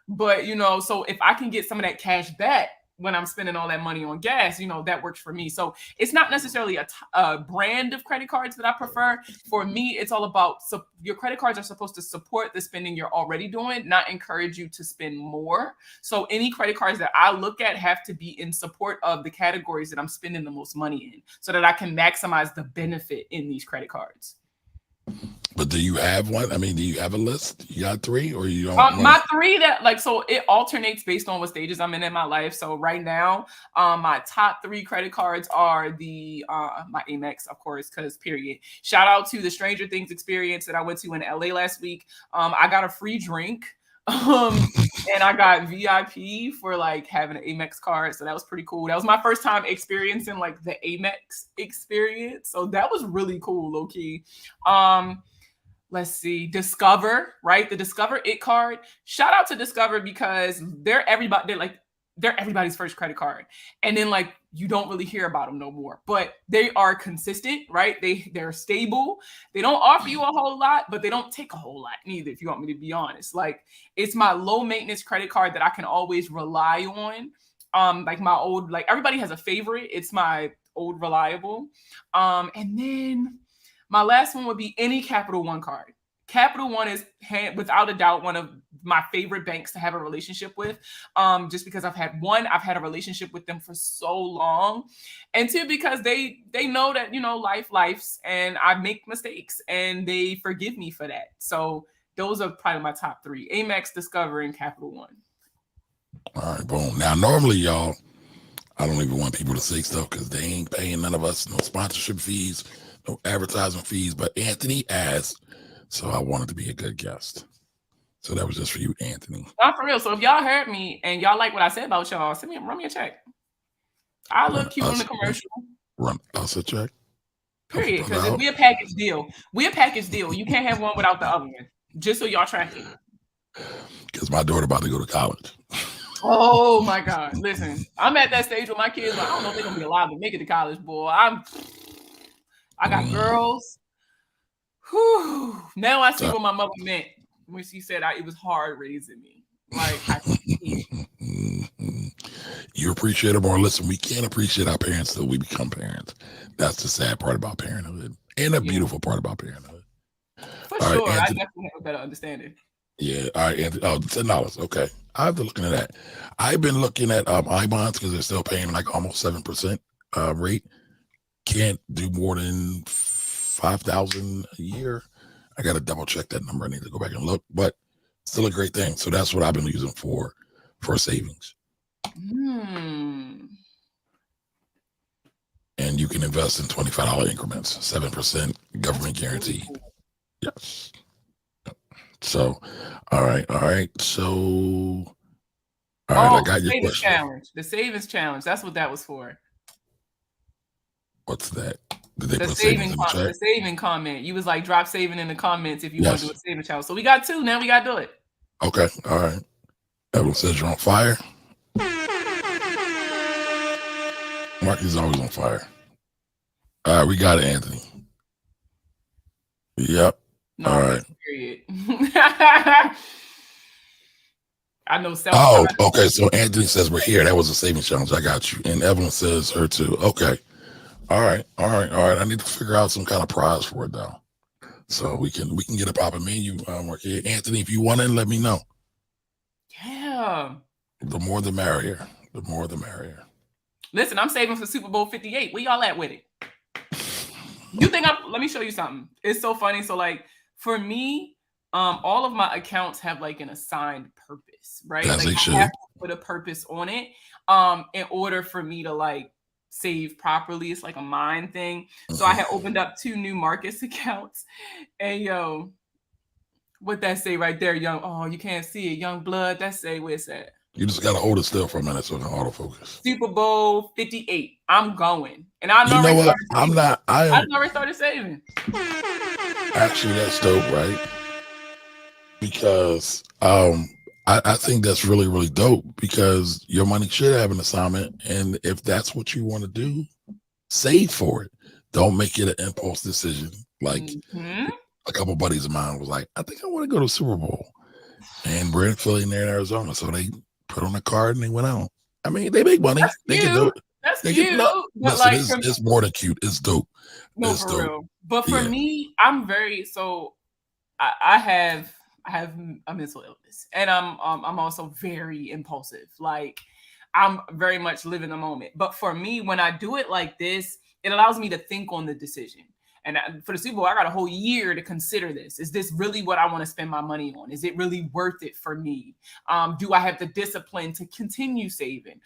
But so if I can get some of that cash back when I'm spending all that money on gas, that works for me. So it's not necessarily a brand of credit cards that I prefer. For me, it's all about, your credit cards are supposed to support the spending you're already doing, not encourage you to spend more. So any credit cards that I look at have to be in support of the categories that I'm spending the most money in, so that I can maximize the benefit in these credit cards. But do you have one? I mean, do you have a list? You got 3, or you don't? My 3 so it alternates based on what stages I'm in my life. So right now, my top 3 credit cards are my Amex, of course, because period. Shout out to the Stranger Things experience that I went to in LA last week. I got a free drink. And I got VIP for having an Amex card. So that was pretty cool. That was my first time experiencing the Amex experience. So that was really cool, low key. Let's see, Discover, right? The Discover It card. Shout out to Discover because they're everybody's first credit card. And then you don't really hear about them no more, but they are consistent, right? They're stable. They don't offer you a whole lot, but they don't take a whole lot neither, if you want me to be honest. It's my low maintenance credit card that I can always rely on. My old, everybody has a favorite. It's my old reliable. And then my last one would be any Capital One card. Capital One is without a doubt one of my favorite banks to have a relationship with, just because I've had a relationship with them for so long, and two, because they know that, you know, life's, and I make mistakes and they forgive me for that. So those are probably my top three: Amex, Discover, and Capital One. All right, boom. Now, normally, y'all, I don't even want people to say stuff because they ain't paying none of us no sponsorship fees, no advertising fees. But Anthony asked, so I wanted to be a good guest. So that was just for you, Anthony. Not for real. So if y'all heard me and y'all like what I said about y'all, run me a check. I look cute on the commercial. Run us a check. Period. Because if we're a package deal, you can't have one without the other one. Just so y'all track it. Because my daughter about to go to college. Oh my God. Listen, I'm at that stage with my kids, but I don't know if they're gonna be alive to make it to college, boy. I got girls. Whew. Now I see what my mother meant when she said it was hard raising me. Like, I see it. You appreciate it more. Listen, we can't appreciate our parents till we become parents. That's the sad part about parenthood, and a beautiful part about parenthood. For sure, right, I definitely have a better understanding. Yeah, all right, Anthony. Oh, $10. Okay, I have to look into that. I've been looking at I-bonds because they're still paying like almost 7% rate. Can't do more than $5,000 a year. I got to double check that number. I need to go back and look, but still a great thing. So that's what I've been using for savings. And you can invest in $25 increments, 7% government guarantee. Yes. So, all right. So, all right, I got your question. The savings challenge. That's what that was for. What's that? Did they put savings in the chat? The saving comment. You was like, drop saving in the comments if you want to do a saving challenge. So we got two. Now we got to do it. Okay. All right. Evelyn says you're on fire. Markia's always on fire. All right, we got it, Anthony. Yep. No, all right. Period. I know. Oh, okay. So Anthony says we're here. That was a savings challenge. I got you. And Evelyn says her too. Okay. All right. I need to figure out some kind of prize for it though, so we can get it popping. Me and you, Markia. Anthony, if you want in, let me know. Yeah. The more the merrier. The more the merrier. Listen, I'm saving for Super Bowl 58. Where y'all at with it? You think let me show you something. It's so funny. So like for me, all of my accounts have like an assigned purpose, right? As like I have to put a purpose on it in order for me to like save properly. It's like a mind thing. So I had opened up 2 new Marcus accounts, and yo, what that say right there, young? Oh, you can't see it, young blood. That say where it's at. You just gotta hold it still for a minute so it can autofocus. Super Bowl 58. I'm going, and I know. You know what? I already started saving. Actually, that's dope, right? Because I think that's really, really dope because your money should have an assignment, and if that's what you want to do, save for it. Don't make it an impulse decision. Like a couple buddies of mine was like, I think I want to go to Super Bowl, and we're in Philly and they're in Arizona, so they put on a card and they went out. I mean, they make money. They can do it. That's cute. But listen, it's more than cute. It's dope. No, it's for dope. Real. But for me, I'm very I have a mental illness, and I'm also very impulsive. Like I'm very much live in the moment. But for me, when I do it like this, it allows me to think on the decision. And for the Super Bowl, I got a whole year to consider this. Is this really what I want to spend my money on? Is it really worth it for me? Do I have the discipline to continue saving?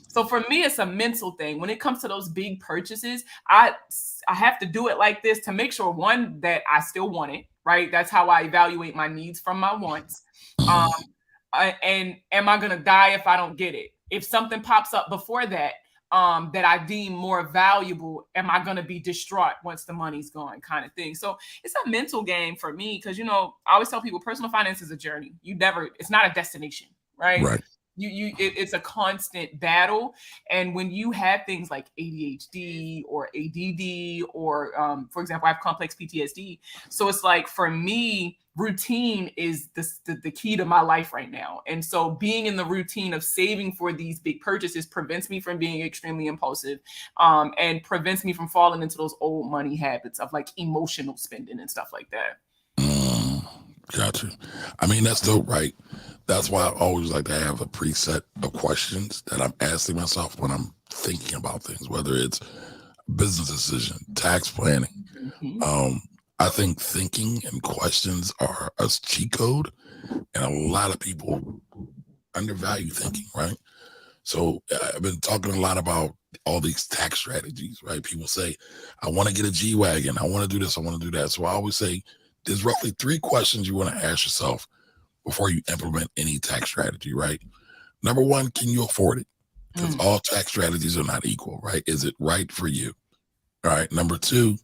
So for me, it's a mental thing. When it comes to those big purchases, I have to do it like this to make sure, one, that I still want it, right? That's how I evaluate my needs from my wants. And am I going to die if I don't get it? If something pops up before that, that I deem more valuable, am I going to be distraught once the money's gone, kind of thing? So it's a mental game for me because, I always tell people personal finance is a journey. It's not a destination, right? Right. It's a constant battle. And when you have things like ADHD or ADD, or for example, I have complex PTSD. So it's like, for me, routine is the key to my life right now. And so being in the routine of saving for these big purchases prevents me from being extremely impulsive, and prevents me from falling into those old money habits of like emotional spending and stuff like that. Got you. I mean, that's dope, right? That's why I always like to have a preset of questions that I'm asking myself when I'm thinking about things, whether it's business decision, tax planning. Mhm. I think thinking and questions are a cheat code, and a lot of people undervalue thinking, right? So I've been talking a lot about all these tax strategies, right? People say, I want to get a G Wagon. I want to do this. I want to do that. So I always say there's roughly 3 questions you want to ask yourself before you implement any tax strategy, right? Number 1, can you afford it? Because all tax strategies are not equal, right? Is it right for you? All right. Number 2,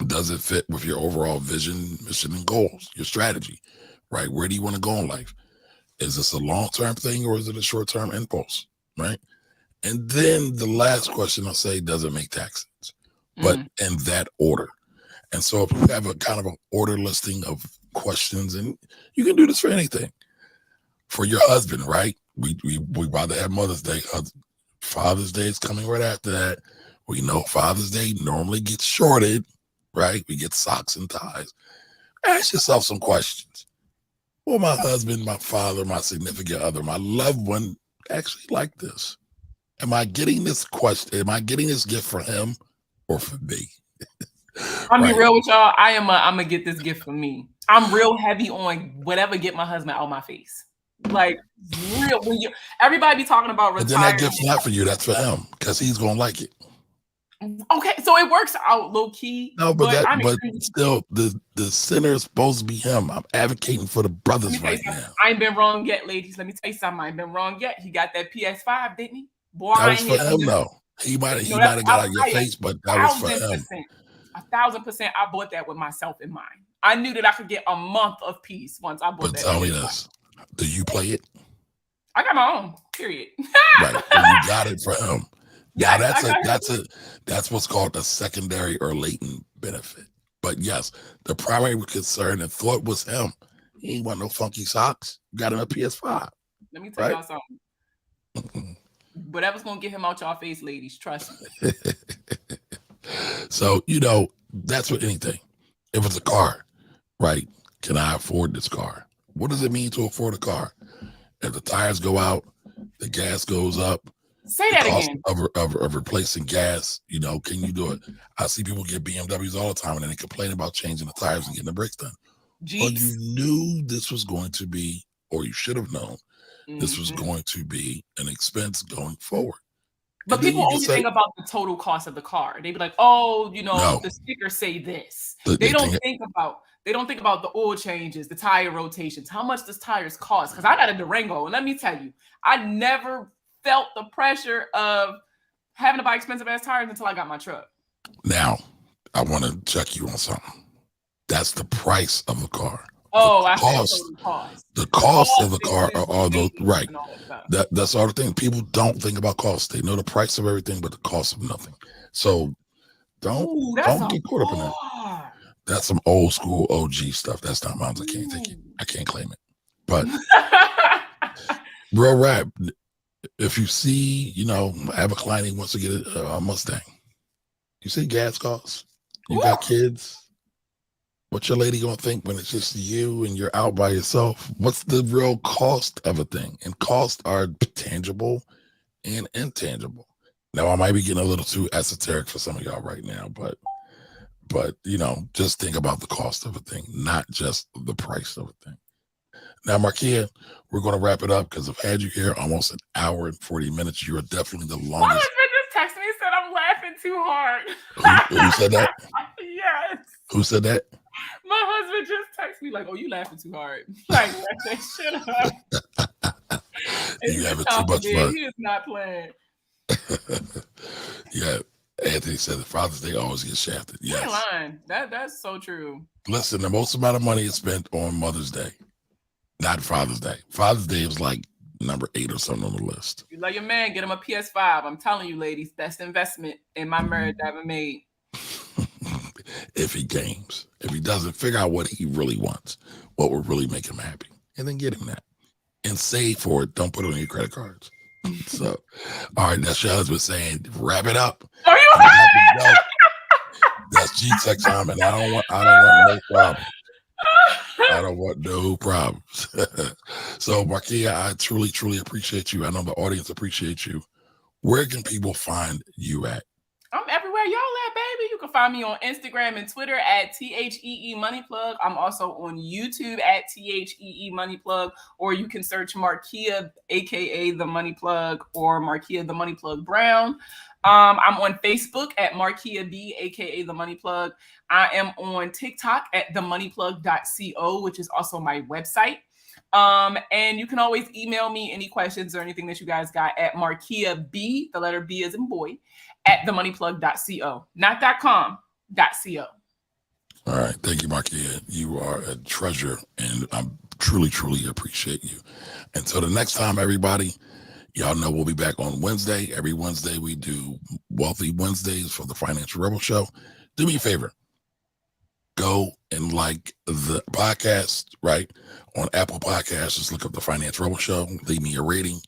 does it fit with your overall vision, mission, and goals, your strategy, right? Where do you want to go in life? Is this a long-term thing or is it a short-term impulse, right? And then the last question I'll say, does it make tax sense? But in that order. And so if you have a kind of an order listing of questions, and you can do this for anything. For your husband, right? We about to have Mother's Day. Father's Day is coming right after that. We know Father's Day normally gets shorted, right? We get socks and ties. Ask yourself some questions. Will my husband, my father, my significant other, my loved one actually like this? Am I getting this question? Am I getting this gift for him or for me? I'm Right. be real with y'all. I'm gonna get this gift for me. I'm real heavy on whatever get my husband out of my face. Like real when you everybody be talking about But then that retirement. gift's not for you. That's for him because he's gonna like it. Okay, so it works out low key. No, but I'm but still, the sinner is supposed to be him. I'm advocating for the brothers right now. I ain't been wrong yet, ladies. Let me tell you something. I ain't been wrong yet. He got that PS5, didn't he? Boy, That I was ain't for here. him, though. He might have got out of your face, but that was for him. 1,000%. I bought that with myself in mind. I knew that I could get a month of peace once I bought But that. tell me this: do you play it? I got my own. Period. Right, and you got it for him. Yeah, Yes, that's what's called a secondary or latent benefit. But yes, the primary concern and thought was him. He ain't want no funky socks. You got him a PS5. Let me tell y'all something. Whatever's gonna get him out y'all face, ladies, trust me. So, that's with anything. If it's a car, right? Can I afford this car? What does it mean to afford a car? If the tires go out, the gas goes up. Say that again. Of replacing gas, can you do it? I see people get BMWs all the time and then they complain about changing the tires and getting the brakes done. Well, you knew this was going to be, or you should have known, this was going to be an expense going forward. But people only think about the total cost of the car. They be like, oh, the stickers say this. They don't think about the oil changes, the tire rotations. How much does tires cost? Because I got a Durango, and let me tell you, I never felt the pressure of having to buy expensive ass tires until I got my truck. Now, I want to check you on something. That's the price of the car. Oh, I cost. The cost of the car are all those, right. That's all the thing. People don't think about cost. They know the price of everything, but the cost of nothing. So don't get caught up in that. That's some old school OG stuff. That's not mine. I can't take it. I can't claim it. But real rap, if you see, I have a client who wants to get a Mustang. You see gas costs. You got kids. What's your lady gonna think when it's just you and you're out by yourself? What's the real cost of a thing? And costs are tangible and intangible. Now, I might be getting a little too esoteric for some of y'all right now, but just think about the cost of a thing, not just the price of a thing. Now, Markia, we're going to wrap it up because I've had you here almost an hour and 40 minutes. You are definitely the longest. My husband just texted me and said I'm laughing too hard. Who said that? Yes. Who said that? My husband just texted me like, "Oh, you laughing too hard." Like, shut up. You having too much fun. He is not playing. Yeah. Anthony said that Father's Day always gets shafted. Yes. You're lying. That's so true. Listen, the most amount of money is spent on Mother's Day, not Father's Day. Father's Day is like number 8 or something on the list. You let your man get him a PS5. I'm telling you, ladies, best investment in my marriage I ever made. If he games, if he doesn't, figure out what he really wants, what will really make him happy, and then get him that and save for it. Don't put it on your credit cards. So, all right, that's your husband saying, wrap it up. Are you? That's G-Tech time, and I don't want no problem. I don't want no problems. So, Markia, I truly, truly appreciate you. I know the audience appreciates you. Where can people find you at? I'm everywhere y'all at, baby. You can find me on Instagram and Twitter at THEE Money Plug. I'm also on YouTube at THEE Money Plug, or you can search Markia, aka The Money Plug, or Markia The Money Plug Brown. I'm on Facebook at Markia B, aka The Money Plug. I am on TikTok at themoneyplug.co, which is also my website. And you can always email me any questions or anything that you guys got at Markia B, the letter B as in boy, at themoneyplug.co, not .com, .co. All right. Thank you, Markia. You are a treasure, and I truly, truly appreciate you. Until the next time, everybody, y'all know we'll be back on Wednesday. Every Wednesday, we do Wealthy Wednesdays for the Financial Rebel Show. Do me a favor. Go and like the podcast, right? On Apple Podcasts, just look up the Finance Rebel Show. Leave me a rating,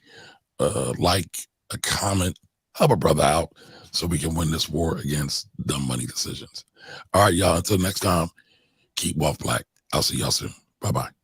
like, a comment, help a brother out so we can win this war against dumb money decisions. All right, y'all. Until next time, keep wealth black. I'll see y'all soon. Bye-bye.